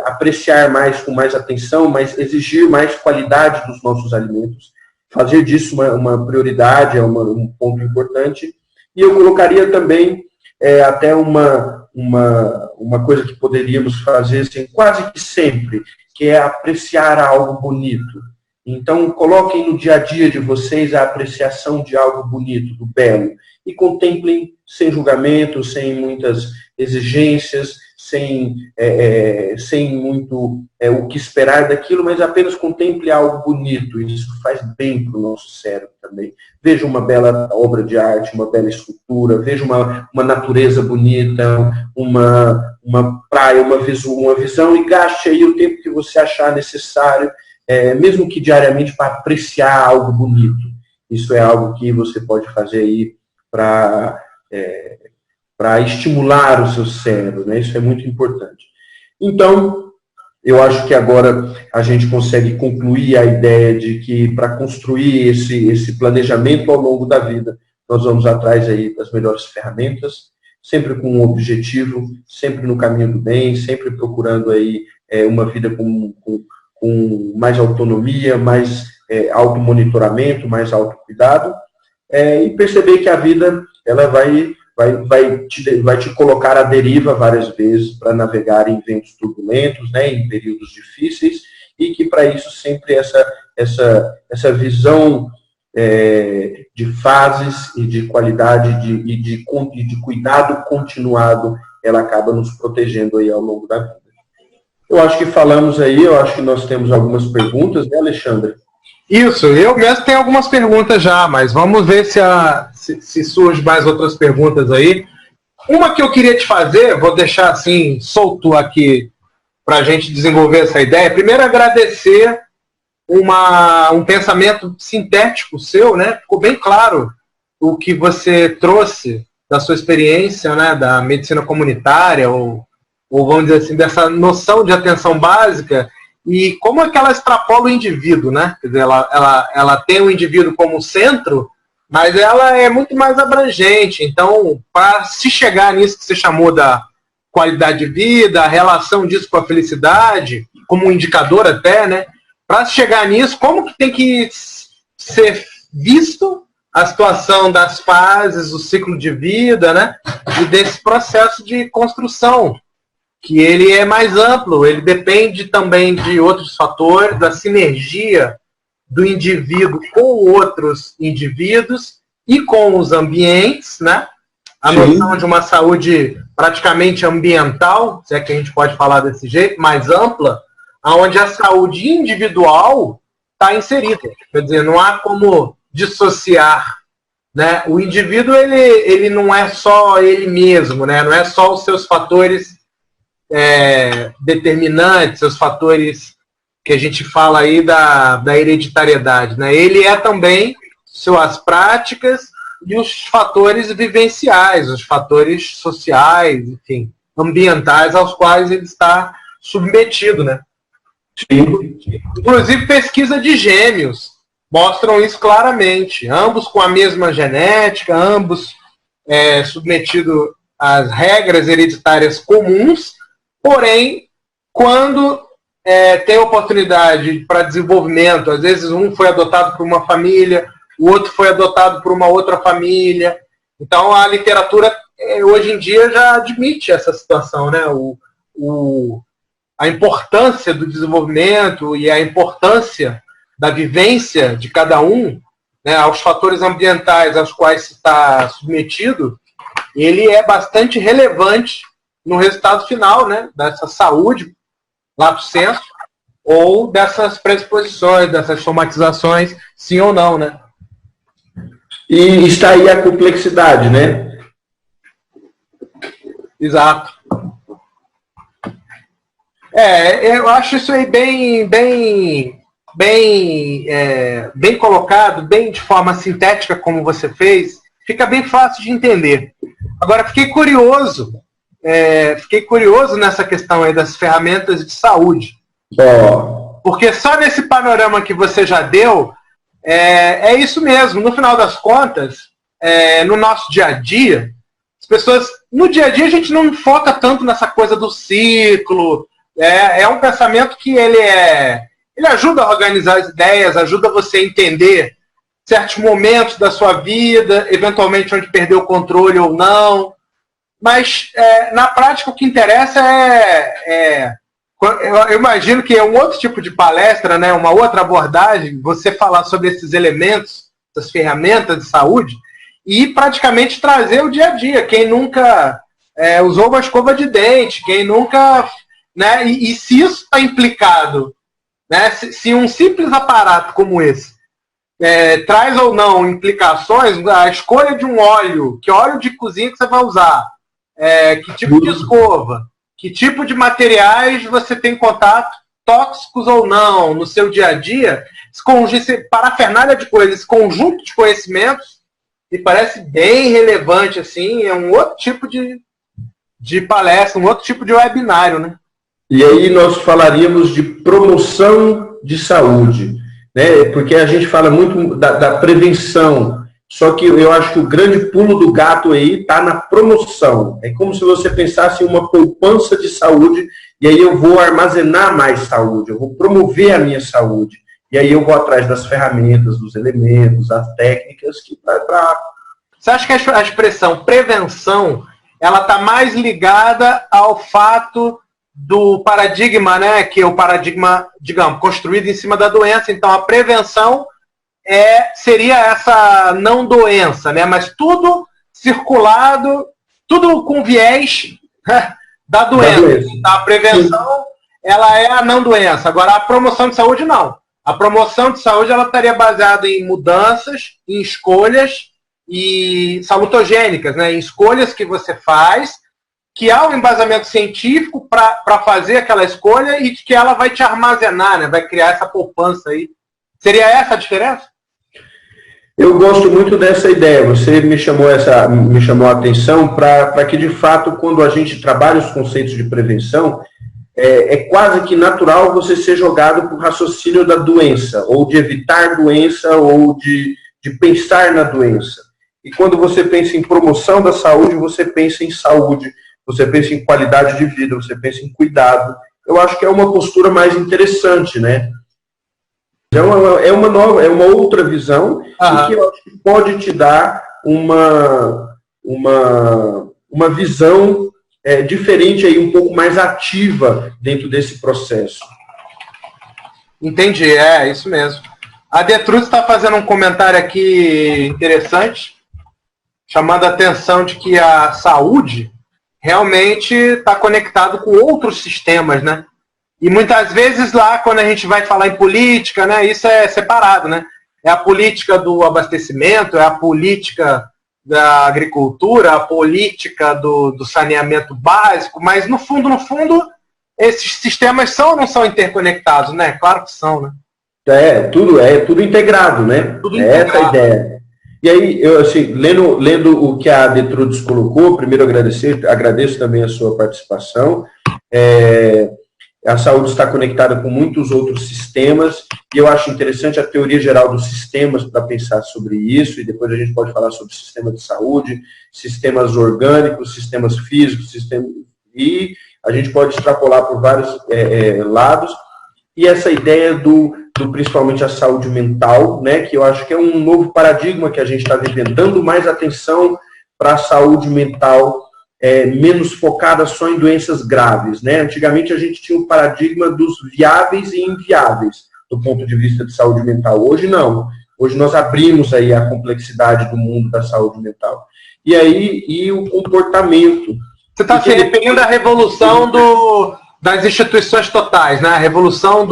apreciar mais com mais atenção, mas exigir mais qualidade dos nossos alimentos, fazer disso uma prioridade, um ponto importante. E eu colocaria também até uma coisa que poderíamos fazer assim, quase que sempre, que é apreciar algo bonito. Então, coloquem no dia a dia de vocês a apreciação de algo bonito, do belo, e contemplem sem julgamento, sem muitas exigências, sem muito o que esperar daquilo, mas apenas contemple algo bonito. Isso faz bem para o nosso cérebro também. Veja uma bela obra de arte, uma bela escultura, veja uma natureza bonita, uma praia, uma visão, e gaste aí o tempo que você achar necessário, mesmo que diariamente, para apreciar algo bonito. Isso é algo que você pode fazer aí para estimular o seu cérebro, né? Isso é muito importante. Então, eu acho que agora a gente consegue concluir a ideia de que para construir esse planejamento ao longo da vida, nós vamos atrás aí das melhores ferramentas, sempre com um objetivo, sempre no caminho do bem, sempre procurando aí uma vida com mais autonomia, mais automonitoramento, mais autocuidado, e perceber que a vida ela vai te colocar à deriva várias vezes para navegar em ventos turbulentos, né, em períodos difíceis, e que para isso sempre essa visão de fases e de qualidade e de cuidado continuado, ela acaba nos protegendo aí ao longo da vida. Eu acho que falamos aí, eu acho que nós temos algumas perguntas, né, Alexandre? Isso, eu mesmo tenho algumas perguntas já, mas vamos ver se surgem mais outras perguntas aí. Uma que eu queria te fazer, vou deixar assim, solto aqui, para a gente desenvolver essa ideia. Primeiro, agradecer um pensamento sintético seu, né? Ficou bem claro o que você trouxe da sua experiência, né, da medicina comunitária, ou vamos dizer assim, dessa noção de atenção básica, e como é que ela extrapola o indivíduo, né? Quer dizer, ela tem o indivíduo como centro, mas ela é muito mais abrangente. Então, para se chegar nisso que você chamou da qualidade de vida, a relação disso com a felicidade, como um indicador até, né? Para chegar nisso, como que tem que ser visto a situação das fases, o ciclo de vida, né? E desse processo de construção, que ele é mais amplo, ele depende também de outros fatores, da sinergia do indivíduo com outros indivíduos e com os ambientes, né? A noção de uma saúde praticamente ambiental, se é que a gente pode falar desse jeito, mais ampla, onde a saúde individual está inserida. Quer dizer, não há como dissociar, né? O indivíduo, ele não é só ele mesmo, né? Não é só os seus fatores determinantes, os fatores que a gente fala aí da hereditariedade, né? Ele é também suas práticas e os fatores vivenciais, os fatores sociais, enfim, ambientais aos quais ele está submetido, né? Sim. Inclusive pesquisa de gêmeos mostram isso claramente, ambos com a mesma genética, ambos submetidos às regras hereditárias comuns. Porém, quando tem oportunidade para desenvolvimento, às vezes um foi adotado por uma família, o outro foi adotado por uma outra família, Então, a literatura, hoje em dia, já admite essa situação, né? A importância do desenvolvimento e a importância da vivência de cada um, né, aos fatores ambientais aos quais se está submetido, ele é bastante relevante no resultado final, né, dessa saúde, lato sensu, ou dessas predisposições, dessas somatizações, sim ou não, né? E está aí a complexidade, né? Exato. Eu acho isso aí bem colocado, bem de forma sintética, como você fez, fica bem fácil de entender. Agora, fiquei curioso nessa questão aí das ferramentas de saúde. Porque só nesse panorama que você já deu, é isso mesmo. No final das contas, no nosso dia a dia, as pessoas, no dia a dia a gente não foca tanto nessa coisa do ciclo. É um pensamento que ele ajuda a organizar as ideias, ajuda você a entender certos momentos da sua vida, eventualmente onde perdeu o controle ou não. Mas, na prática, o que interessa eu imagino que é um outro tipo de palestra, né, uma outra abordagem, você falar sobre esses elementos, essas ferramentas de saúde, e praticamente trazer o dia a dia. Quem nunca usou uma escova de dente, quem nunca... Né, e se isso está implicado, né, se um simples aparato como esse traz ou não implicações, a escolha de um óleo, que óleo de cozinha que você vai usar, que tipo de escova, que tipo de materiais você tem contato, tóxicos ou não, no seu dia a dia, esse parafernália de coisas, esse conjunto de conhecimentos, me parece bem relevante, assim, é um outro tipo de palestra, um outro tipo de webinário, né? E aí nós falaríamos de promoção de saúde, né? Porque a gente fala muito da prevenção, só que eu acho que o grande pulo do gato aí está na promoção. É como se você pensasse em uma poupança de saúde, e aí eu vou armazenar mais saúde, eu vou promover a minha saúde, e aí eu vou atrás das ferramentas, dos elementos, das técnicas que para... Você acha que a expressão prevenção, ela está mais ligada ao fato do paradigma, né, que é o paradigma, digamos, construído em cima da doença? Então, a prevenção seria essa não doença, né, mas tudo circulado, tudo com viés da doença. Então, a prevenção, ela é a não doença. Agora, a promoção de saúde, não. A promoção de saúde, ela estaria baseada em mudanças, em escolhas e salutogênicas, né, em escolhas que você faz, que há um embasamento científico para fazer aquela escolha e que ela vai te armazenar, né? Vai criar essa poupança aí. Seria essa a diferença? Eu gosto muito dessa ideia. Você me chamou a atenção para que, de fato, quando a gente trabalha os conceitos de prevenção, é quase que natural você ser jogado para o raciocínio da doença, ou de evitar doença, ou de pensar na doença. E quando você pensa em promoção da saúde, você pensa em saúde, você pensa em qualidade de vida, você pensa em cuidado. Eu acho que é uma postura mais interessante, né? É uma outra visão e que eu acho que pode te dar uma visão diferente, aí, um pouco mais ativa dentro desse processo. Entendi, isso mesmo. A Detruz está fazendo um comentário aqui interessante, chamando a atenção de que a saúde realmente está conectado com outros sistemas, né? E muitas vezes lá, quando a gente vai falar em política, né, isso é separado, né? É a política do abastecimento, é a política da agricultura, a política do saneamento básico, mas no fundo, esses sistemas são ou não são interconectados, né? Claro que são, né? Tudo integrado, né? Tudo integrado. Essa a ideia. E aí, eu, assim, lendo o que a Detrudes colocou, primeiro agradeço também a sua participação. A saúde está conectada com muitos outros sistemas, e eu acho interessante a teoria geral dos sistemas para pensar sobre isso, e depois a gente pode falar sobre sistema de saúde, sistemas orgânicos, sistemas físicos, e a gente pode extrapolar por vários lados, e essa ideia do principalmente a saúde mental, né, que eu acho que é um novo paradigma que a gente está vivendo, dando mais atenção para a saúde mental menos focada só em doenças graves, né? Antigamente a gente tinha o paradigma dos viáveis e inviáveis do ponto de vista de saúde mental. Hoje não. Hoje nós abrimos aí a complexidade do mundo da saúde mental. E o comportamento. Você está se referindo à revolução das instituições totais, né? A revolução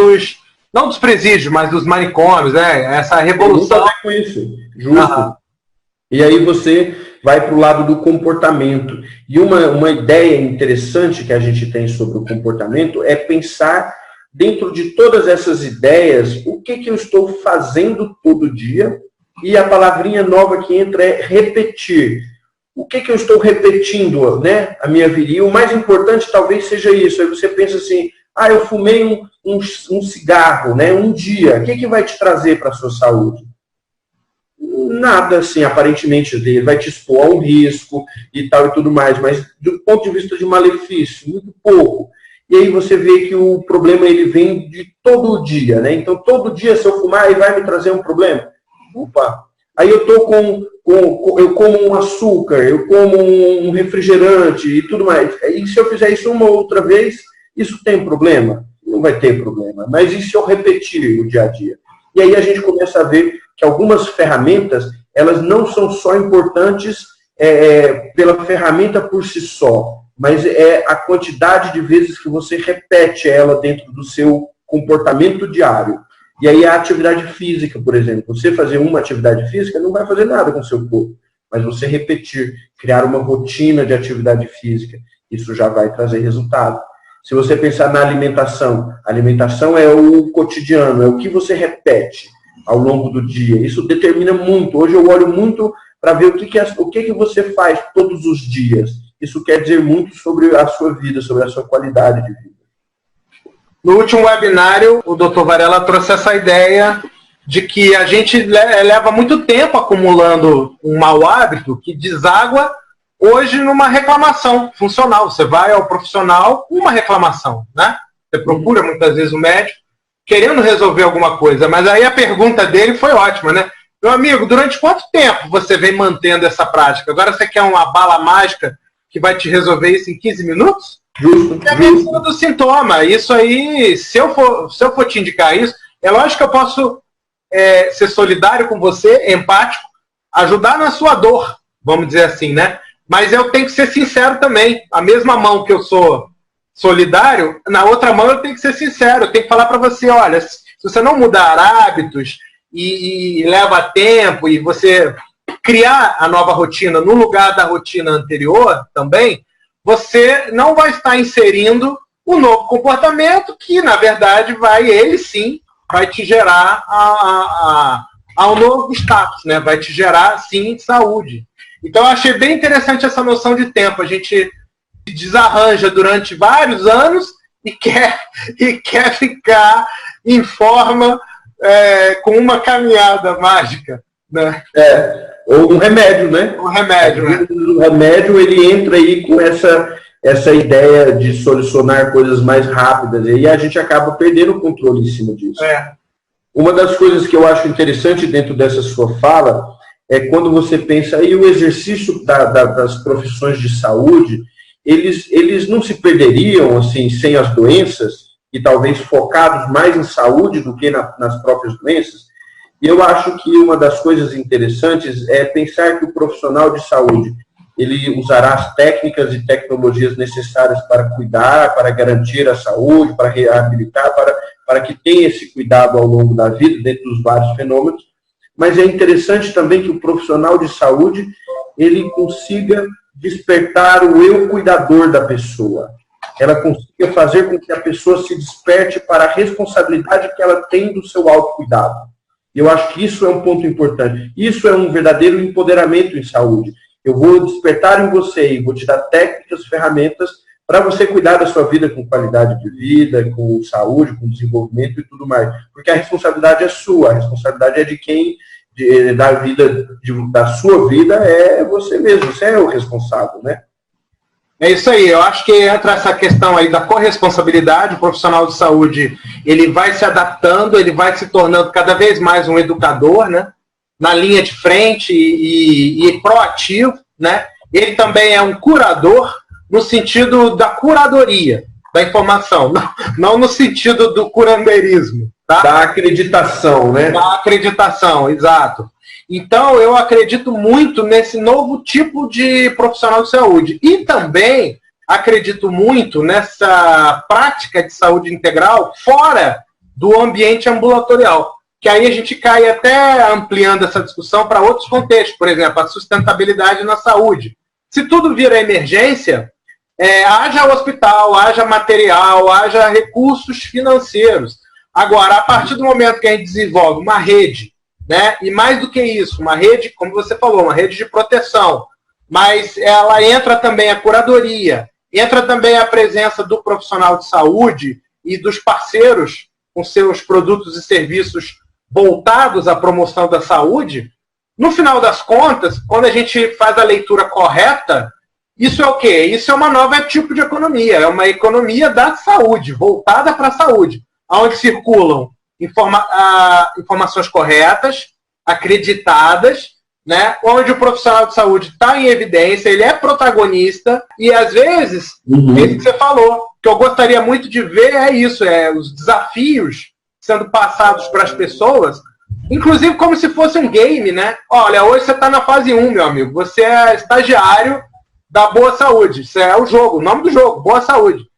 não dos presídios, mas dos manicômios, né? Essa revolução. Com isso, justo. E aí você vai para o lado do comportamento. E uma ideia interessante que a gente tem sobre o comportamento é pensar, dentro de todas essas ideias, o que eu estou fazendo todo dia, e a palavrinha nova que entra é repetir. O que eu estou repetindo, né, a minha vida? E o mais importante talvez seja isso. Aí você pensa assim, eu fumei um cigarro, né, um dia. O que vai te trazer para a sua saúde? Nada, assim, aparentemente, vai te expor a um risco e tal e tudo mais, mas do ponto de vista de malefício, muito pouco. E aí você vê que o problema ele vem de todo dia, né? Então, todo dia, se eu fumar, ele vai me trazer um problema? Opa! Aí eu eu como um açúcar, eu como um refrigerante e tudo mais. E se eu fizer isso uma ou outra vez, isso tem problema? Não vai ter problema. Mas e se eu repetir o dia a dia? E aí a gente começa a ver que algumas ferramentas, elas não são só importantes pela ferramenta por si só, mas é a quantidade de vezes que você repete ela dentro do seu comportamento diário. E aí a atividade física, por exemplo. Você fazer uma atividade física não vai fazer nada com o seu corpo, mas você repetir, criar uma rotina de atividade física, isso já vai trazer resultado. Se você pensar na alimentação, a alimentação é o cotidiano, é o que você repete ao longo do dia. Isso determina muito. Hoje eu olho muito para ver o que você faz todos os dias. Isso quer dizer muito sobre a sua vida, sobre a sua qualidade de vida. No último webinário, o Dr. Varela trouxe essa ideia de que a gente leva muito tempo acumulando um mau hábito que deságua hoje numa reclamação funcional. Você vai ao profissional com uma reclamação, né? Você procura muitas vezes o médico querendo resolver alguma coisa, mas aí a pergunta dele foi ótima, né? Meu amigo, durante quanto tempo você vem mantendo essa prática? Agora você quer uma bala mágica que vai te resolver isso em 15 minutos? Justo. É a medicina do sintoma. Isso aí, se eu for te indicar isso, é lógico que eu posso ser solidário com você, empático, ajudar na sua dor, vamos dizer assim, né? Mas eu tenho que ser sincero também. A mesma mão que eu sou solidário, na outra mão eu tenho que ser sincero. Eu tenho que falar para você, olha, se você não mudar hábitos e leva tempo e você criar a nova rotina no lugar da rotina anterior também, você não vai estar inserindo o novo comportamento que, na verdade, ele sim vai te gerar ao novo status, né? Vai te gerar, sim, saúde. Então, eu achei bem interessante essa noção de tempo. A gente se desarranja durante vários anos e quer ficar em forma com uma caminhada mágica, né? Ou um remédio, né? Um remédio, né? O remédio, ele entra aí com essa ideia de solucionar coisas mais rápidas, e aí a gente acaba perdendo o controle em cima disso. Uma das coisas que eu acho interessante dentro dessa sua fala é quando você pensa aí o exercício das profissões de saúde, eles não se perderiam assim sem as doenças, e talvez focados mais em saúde do que nas próprias doenças. E eu acho que uma das coisas interessantes é pensar que o profissional de saúde, ele usará as técnicas e tecnologias necessárias para cuidar, para garantir a saúde, para reabilitar, para que tenha esse cuidado ao longo da vida, dentro dos vários fenômenos. Mas é interessante também que o profissional de saúde, ele consiga despertar o eu cuidador da pessoa. Ela consiga fazer com que a pessoa se desperte para a responsabilidade que ela tem do seu autocuidado. E eu acho que isso é um ponto importante. Isso é um verdadeiro empoderamento em saúde. Eu vou despertar em você e vou te dar técnicas, ferramentas para você cuidar da sua vida com qualidade de vida, com saúde, com desenvolvimento e tudo mais. Porque a responsabilidade é sua, a responsabilidade é de quem, da sua vida, é você mesmo, você é o responsável, né? É isso aí, eu acho que entra essa questão aí da corresponsabilidade. O profissional de saúde, ele vai se adaptando, ele vai se tornando cada vez mais um educador, né? Na linha de frente e proativo, né? ele também é um curador no sentido da curadoria da informação, não no sentido do curandeirismo. Tá? Da acreditação, né? Da acreditação, exato. Então, eu acredito muito nesse novo tipo de profissional de saúde. E também acredito muito nessa prática de saúde integral fora do ambiente ambulatorial. Que aí a gente cai até ampliando essa discussão para outros contextos. Por exemplo, a sustentabilidade na saúde. Se tudo vira emergência, haja hospital, haja material, haja recursos financeiros. Agora, a partir do momento que a gente desenvolve uma rede, né, e mais do que isso, uma rede, como você falou, uma rede de proteção, mas ela entra também a curadoria, entra também a presença do profissional de saúde e dos parceiros com seus produtos e serviços voltados à promoção da saúde. No final das contas, quando a gente faz a leitura correta, isso é o quê? Isso é uma nova tipo de economia, é uma economia da saúde, voltada para a saúde, onde circulam informações corretas, acreditadas, né? Onde o profissional de saúde está em evidência, ele é protagonista, e às vezes, isso que você falou, que eu gostaria muito de ver é isso, os desafios sendo passados para as pessoas, inclusive como se fosse um game, né? Olha, hoje você está na fase 1, meu amigo, você é estagiário da Boa Saúde, isso é o jogo, o nome do jogo, Boa Saúde.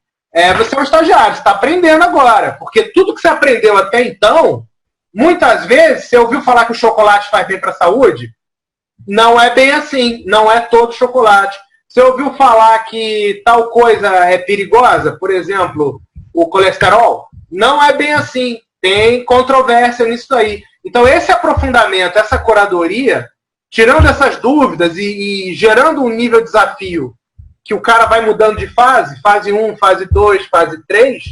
Você é um estagiário, você está aprendendo agora, porque tudo que você aprendeu até então, muitas vezes, você ouviu falar que o chocolate faz bem para a saúde? Não é bem assim, não é todo chocolate. Você ouviu falar que tal coisa é perigosa, por exemplo, o colesterol? Não é bem assim, tem controvérsia nisso aí. Então esse aprofundamento, essa curadoria, tirando essas dúvidas e gerando um nível de desafio que o cara vai mudando de fase 1, fase 2, fase 3,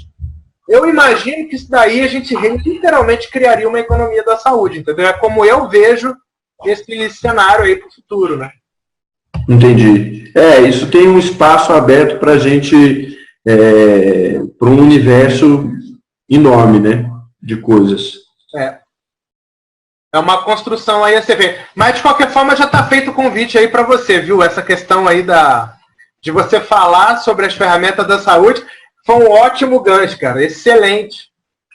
eu imagino que isso daí a gente literalmente criaria uma economia da saúde, entendeu? É como eu vejo esse cenário aí para o futuro, né? Entendi. Isso tem um espaço aberto para a gente, para um universo enorme, né, de coisas. É uma construção aí a você ver. Mas, de qualquer forma, já está feito o convite aí para você, viu? Essa questão aí de você falar sobre as ferramentas da saúde foi um ótimo gancho, cara. Excelente.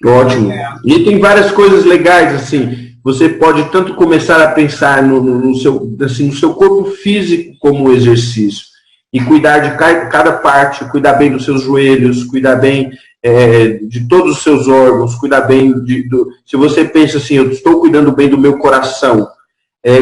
Ótimo. E tem várias coisas legais, assim. Você pode tanto começar a pensar no seu corpo físico como exercício. E cuidar de cada parte, cuidar bem dos seus joelhos, cuidar bem de todos os seus órgãos, cuidar bem se você pensa assim, eu estou cuidando bem do meu coração,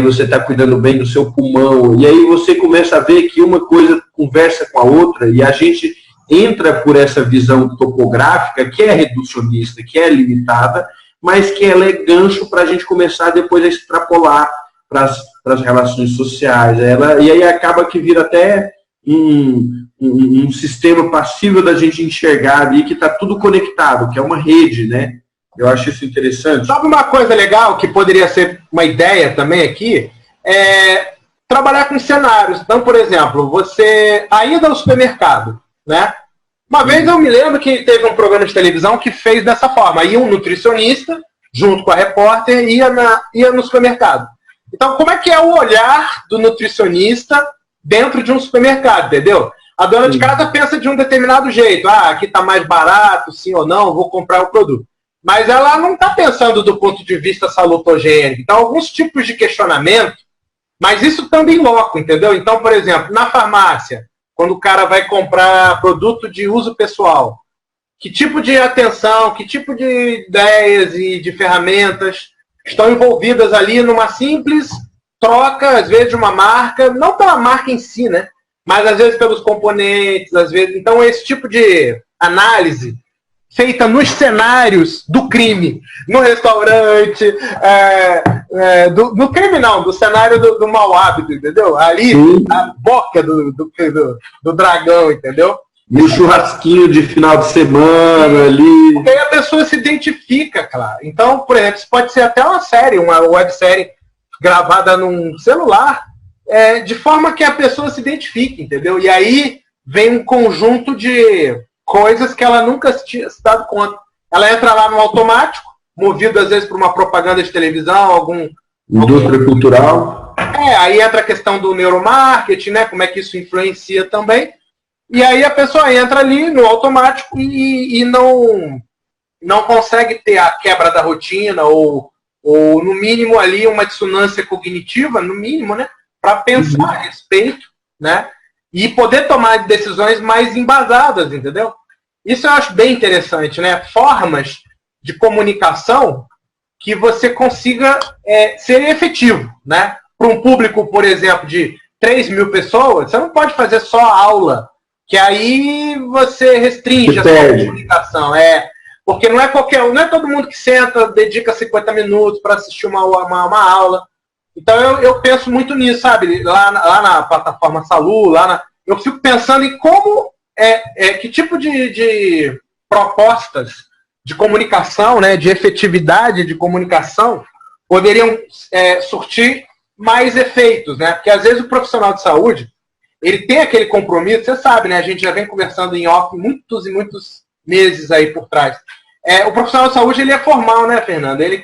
você está cuidando bem do seu pulmão, e aí você começa a ver que uma coisa conversa com a outra, e a gente entra por essa visão topográfica, que é reducionista, que é limitada, mas que ela é gancho para a gente começar depois a extrapolar para as relações sociais. E aí acaba que vira até um sistema passível da gente enxergar ali, que está tudo conectado, que é uma rede, né? Eu acho isso interessante. Sabe uma coisa legal que poderia ser uma ideia também aqui? Trabalhar com cenários. Então, por exemplo, você ainda no supermercado, né? Uma vez eu me lembro que teve um programa de televisão que fez dessa forma. Ia um nutricionista, junto com a repórter, ia no supermercado. Então, como é que é o olhar do nutricionista dentro de um supermercado, entendeu? A dona de casa pensa de um determinado jeito. Aqui está mais barato, sim ou não, vou comprar o produto. Mas ela não está pensando do ponto de vista salutogênico. Então, alguns tipos de questionamento, mas isso também loco, entendeu? Então, por exemplo, na farmácia, quando o cara vai comprar produto de uso pessoal, que tipo de atenção, que tipo de ideias e de ferramentas estão envolvidas ali numa simples troca, às vezes, de uma marca, não pela marca em si, né? Mas às vezes pelos componentes, às vezes. Então, esse tipo de análise feita nos cenários do crime, no restaurante, no crime não, do cenário do mau hábito, entendeu? Ali, a boca do dragão, entendeu? E o churrasquinho de final de semana ali. Porque aí a pessoa se identifica, claro. Então, por exemplo, isso pode ser até uma série, uma websérie gravada num celular, de forma que a pessoa se identifique, entendeu? E aí vem um conjunto de coisas que ela nunca tinha se dado conta. Ela entra lá no automático, movido às vezes por uma propaganda de televisão, indústria cultural. Aí entra a questão do neuromarketing, né? Como é que isso influencia também. E aí a pessoa entra ali no automático e não consegue ter a quebra da rotina ou no mínimo ali uma dissonância cognitiva, no mínimo, né? Para pensar a respeito, né? E poder tomar decisões mais embasadas, entendeu? Isso eu acho bem interessante, né? Formas de comunicação que você consiga ser efetivo, né? Para um público, por exemplo, de 3.000 pessoas, você não pode fazer só aula, que aí você restringe a sua comunicação. Porque não é todo mundo que senta, dedica 50 minutos para assistir uma aula. Então eu penso muito nisso, sabe? Lá na plataforma Salu, eu fico pensando em como, que tipo de propostas de comunicação, né, de efetividade de comunicação, poderiam surtir mais efeitos, né? Porque às vezes o profissional de saúde, ele tem aquele compromisso, você sabe, né? A gente já vem conversando em off muitos e muitos meses aí por trás. O profissional de saúde, ele é formal, né, Fernando? Ele,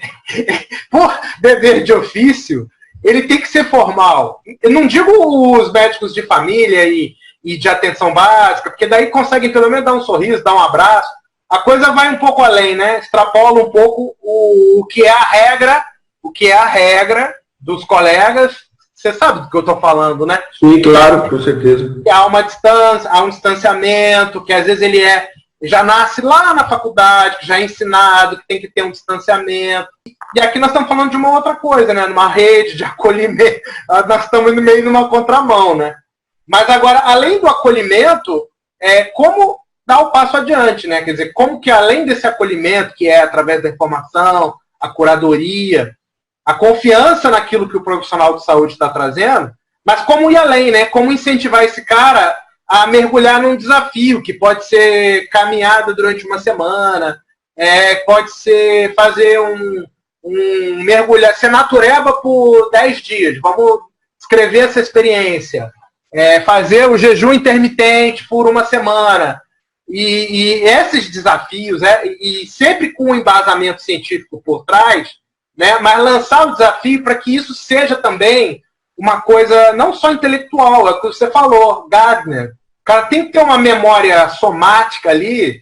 por dever de ofício, ele tem que ser formal. Eu não digo os médicos de família e de atenção básica, porque daí conseguem pelo menos dar um sorriso, dar um abraço. A coisa vai um pouco além, né? Extrapola um pouco o que é a regra dos colegas. Você sabe do que eu estou falando, né? Sim, claro, com certeza. Há uma distância, há um distanciamento, que às vezes ele já nasce lá na faculdade, que já é ensinado, que tem que ter um distanciamento. E aqui nós estamos falando de uma outra coisa, né? Numa rede de acolhimento. Nós estamos meio numa contramão, né? Mas agora, além do acolhimento, como dar o passo adiante, né? Quer dizer, como que além desse acolhimento, que é através da informação, a curadoria, a confiança naquilo que o profissional de saúde está trazendo, mas como ir além, né? Como incentivar esse cara a mergulhar num desafio, que pode ser caminhada durante uma semana, pode ser fazer mergulhar, ser natureba por 10 dias, vamos escrever essa experiência, fazer o jejum intermitente por uma semana, e esses desafios, e sempre com um embasamento científico por trás, né, mas lançar o desafio para que isso seja também uma coisa não só intelectual, é o que você falou, Gardner. O cara tem que ter uma memória somática ali,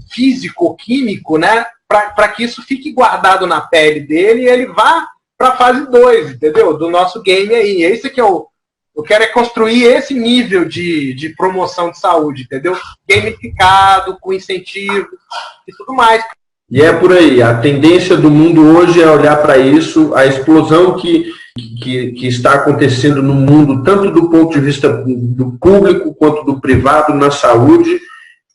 físico-químico, né, para que isso fique guardado na pele dele e ele vá para a fase 2, entendeu? Do nosso game aí. Esse que eu quero construir esse nível de promoção de saúde, entendeu? Gamificado, com incentivo e tudo mais. E é por aí. A tendência do mundo hoje é olhar para isso, a explosão que está acontecendo no mundo, tanto do ponto de vista do público quanto do privado na saúde,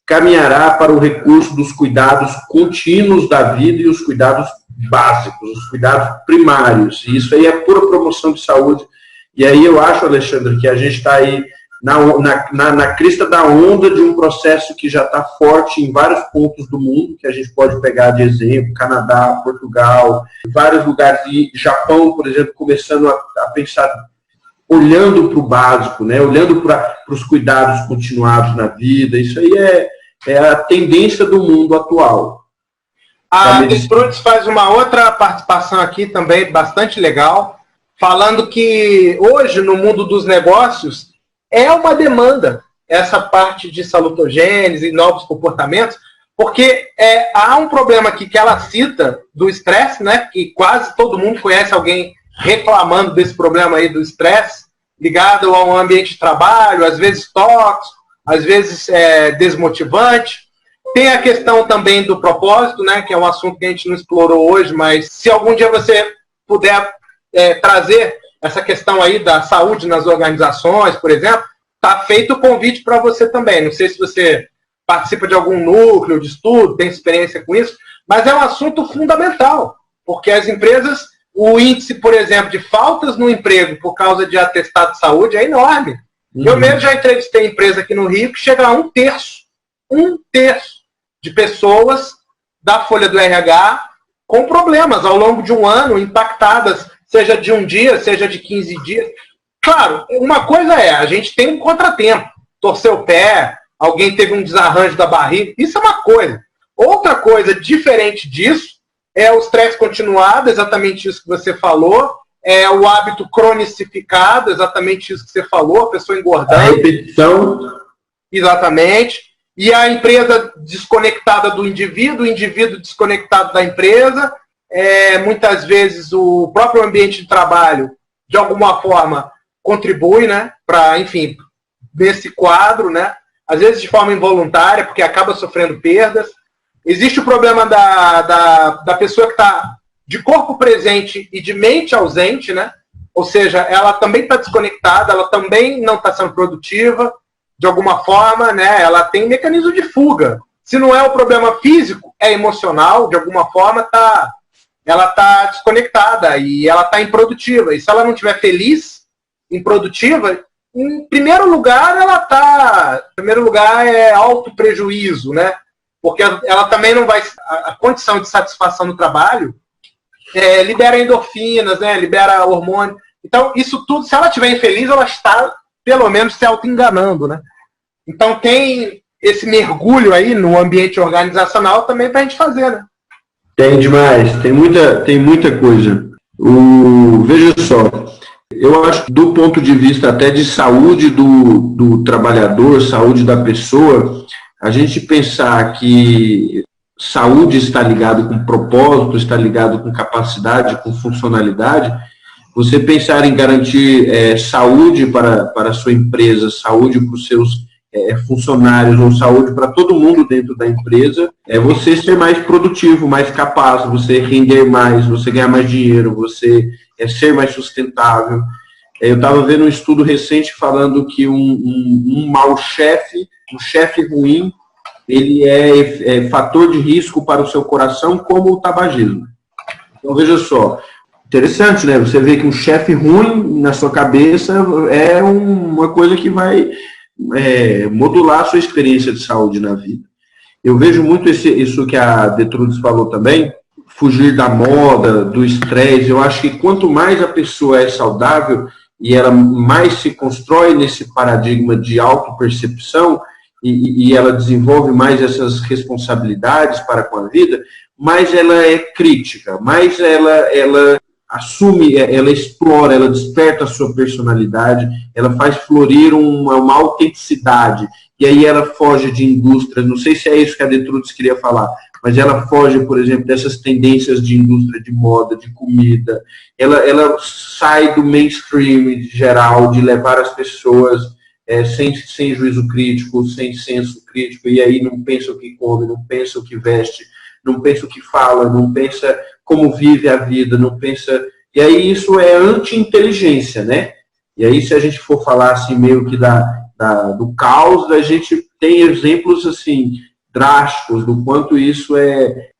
caminhará para o recurso dos cuidados contínuos da vida e os cuidados básicos, os cuidados primários. E isso aí é pura promoção de saúde. E aí eu acho, Alexandre, que a gente está aí na crista da onda de um processo que já está forte em vários pontos do mundo, que a gente pode pegar de exemplo, Canadá, Portugal, vários lugares, e Japão, por exemplo, começando a pensar, olhando para o básico, né? Olhando para os cuidados continuados na vida. Isso aí é a tendência do mundo atual. A Destrudes faz uma outra participação aqui também, bastante legal, falando que hoje, no mundo dos negócios, é uma demanda essa parte de salutogênese e novos comportamentos, porque há um problema aqui que ela cita do estresse, né? Que quase todo mundo conhece alguém reclamando desse problema aí do estresse, ligado ao ambiente de trabalho, às vezes tóxico, às vezes desmotivante. Tem a questão também do propósito, né? Que é um assunto que a gente não explorou hoje, mas se algum dia você puder trazer essa questão aí da saúde nas organizações, por exemplo, está feito o convite para você também. Não sei se você participa de algum núcleo de estudo, tem experiência com isso, mas é um assunto fundamental, porque as empresas, o índice, por exemplo, de faltas no emprego por causa de atestado de saúde é enorme. Eu mesmo já entrevistei empresa aqui no Rio que chega a 1/3 de pessoas da folha do RH com problemas ao longo de um ano, impactadas, seja de um dia, seja de 15 dias. Claro, uma coisa a gente tem um contratempo, torceu o pé, alguém teve um desarranjo da barriga, isso é uma coisa. Outra coisa diferente disso é o estresse continuado, exatamente isso que você falou, é o hábito cronicificado, exatamente isso que você falou, a pessoa engordando. A repetição. Exatamente. E a empresa desconectada do indivíduo, o indivíduo desconectado da empresa. Muitas vezes o próprio ambiente de trabalho, de alguma forma, contribui, né, para, enfim, nesse quadro, né, às vezes de forma involuntária, porque acaba sofrendo perdas. Existe o problema da pessoa que está de corpo presente e de mente ausente, né? Ou seja, ela também está desconectada, ela também não está sendo produtiva, de alguma forma, né? Ela tem mecanismo de fuga. Se não é o problema físico, é emocional, de alguma forma ela está desconectada e ela está improdutiva. E se ela não estiver feliz, improdutiva, em primeiro lugar, é auto-prejuízo, né? Porque ela também não vai... A condição de satisfação no trabalho libera endorfinas, né? Libera hormônio. Então, isso tudo, se ela estiver infeliz, ela está, pelo menos, se auto-enganando, né? Então, tem esse mergulho aí no ambiente organizacional também para a gente fazer, né? Tem demais. Tem muita coisa. Veja só, eu acho que do ponto de vista até de saúde do trabalhador, saúde da pessoa, a gente pensar que saúde está ligado com propósito, está ligado com capacidade, com funcionalidade, você pensar em garantir saúde para a sua empresa, saúde para os seus funcionários ou saúde para todo mundo dentro da empresa, é você ser mais produtivo, mais capaz, você render mais, você ganhar mais dinheiro, você ser mais sustentável. Eu estava vendo um estudo recente falando que um mau chefe, um chefe ruim, ele é fator de risco para o seu coração como o tabagismo. Então, veja só, interessante, né? Você vê que um chefe ruim na sua cabeça é uma coisa que vai modular a sua experiência de saúde na vida. Eu vejo muito isso que a Detrudes falou também, fugir da moda, do estresse. Eu acho que quanto mais a pessoa é saudável e ela mais se constrói nesse paradigma de autopercepção e ela desenvolve mais essas responsabilidades para com a vida, mais ela é crítica, mais ela assume, ela explora, ela desperta a sua personalidade, ela faz florir uma autenticidade, e aí ela foge de indústrias, não sei se é isso que a Detrudes queria falar, mas ela foge, por exemplo, dessas tendências de indústria de moda, de comida, ela sai do mainstream geral, de levar as pessoas sem juízo crítico, sem senso crítico, e aí não pensa o que come, não pensa o que veste, não pensa o que fala, não pensa como vive a vida, não pensa... E aí isso é anti-inteligência, né? E aí se a gente for falar assim meio que do caos, a gente tem exemplos assim drásticos do quanto isso é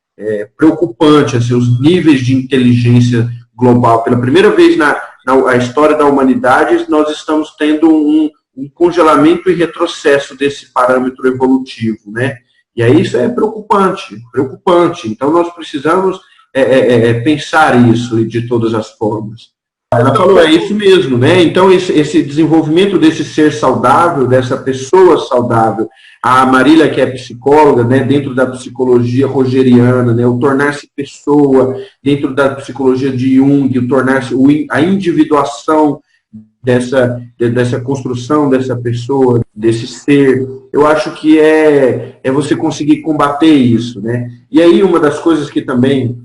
preocupante, assim, os níveis de inteligência global. Pela primeira vez na história da humanidade, nós estamos tendo um congelamento e retrocesso desse parâmetro evolutivo, né? E aí isso é preocupante. Então nós precisamos pensar isso de todas as formas. Ela falou, é isso mesmo, né? Então esse desenvolvimento desse ser saudável, dessa pessoa saudável, a Marília, que é psicóloga, né, dentro da psicologia rogeriana, né, o tornar-se pessoa, dentro da psicologia de Jung, o tornar-se a individuação dessa construção dessa pessoa, desse ser, eu acho que é você conseguir combater isso, né? E aí uma das coisas que também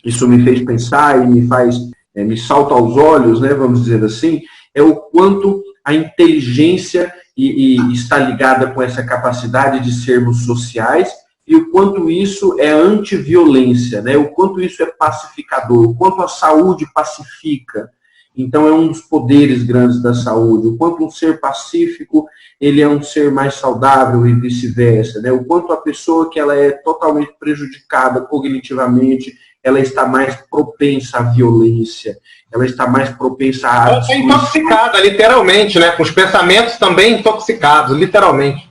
isso me fez pensar e me salta aos olhos, né, vamos dizer assim, é o quanto a inteligência está ligada com essa capacidade de sermos sociais e o quanto isso é antiviolência, né? O quanto isso é pacificador, o quanto a saúde pacifica. Então é um dos poderes grandes da saúde, o quanto um ser pacífico, ele é um ser mais saudável e vice-versa, né? O quanto a pessoa que ela é totalmente prejudicada cognitivamente, ela está mais propensa à violência, ela está mais propensa à... Ela está intoxicada, literalmente, né? Com os pensamentos também intoxicados, literalmente.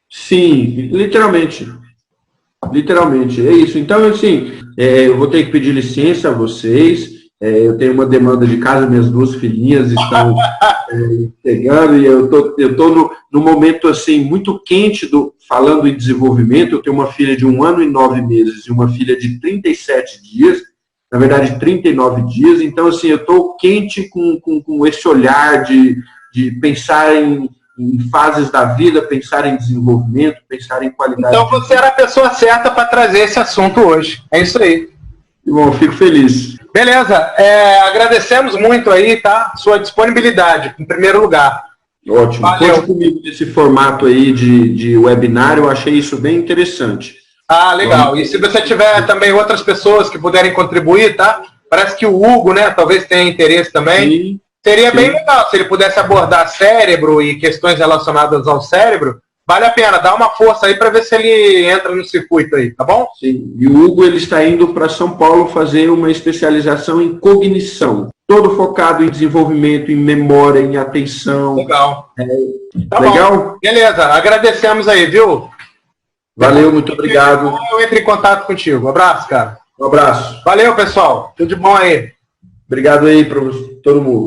Sim, literalmente. Literalmente, é isso. Então, assim, eu vou ter que pedir licença a vocês. Eu tenho uma demanda de casa, minhas duas filhinhas estão chegando e eu tô no momento assim muito quente falando em desenvolvimento. Eu tenho uma filha de 1 ano e 9 meses e uma filha de 37 dias na verdade, 39 dias. Então, assim, eu estou quente com esse olhar de pensar em fases da vida, pensar em desenvolvimento, pensar em qualidade. Então você era a pessoa certa para trazer esse assunto hoje. É isso aí. Bom, fico feliz. Beleza. Agradecemos muito aí, tá? Sua disponibilidade, em primeiro lugar. Ótimo. Conte comigo nesse formato aí de webinar, eu achei isso bem interessante. Ah, legal. E se você tiver também outras pessoas que puderem contribuir, tá? Parece que o Hugo, né, talvez tenha interesse também. Sim, seria bem legal se ele pudesse abordar cérebro e questões relacionadas ao cérebro. Vale a pena, dá uma força aí para ver se ele entra no circuito aí, tá bom? Sim. E o Hugo, ele está indo para São Paulo fazer uma especialização em cognição. Todo focado em desenvolvimento, em memória, em atenção. Legal. Tá legal? Bom. Beleza, agradecemos aí, viu? Valeu, muito obrigado. Eu entro em contato contigo. Um abraço, cara. Um abraço. Valeu, pessoal. Tudo de bom aí. Obrigado aí para todo mundo.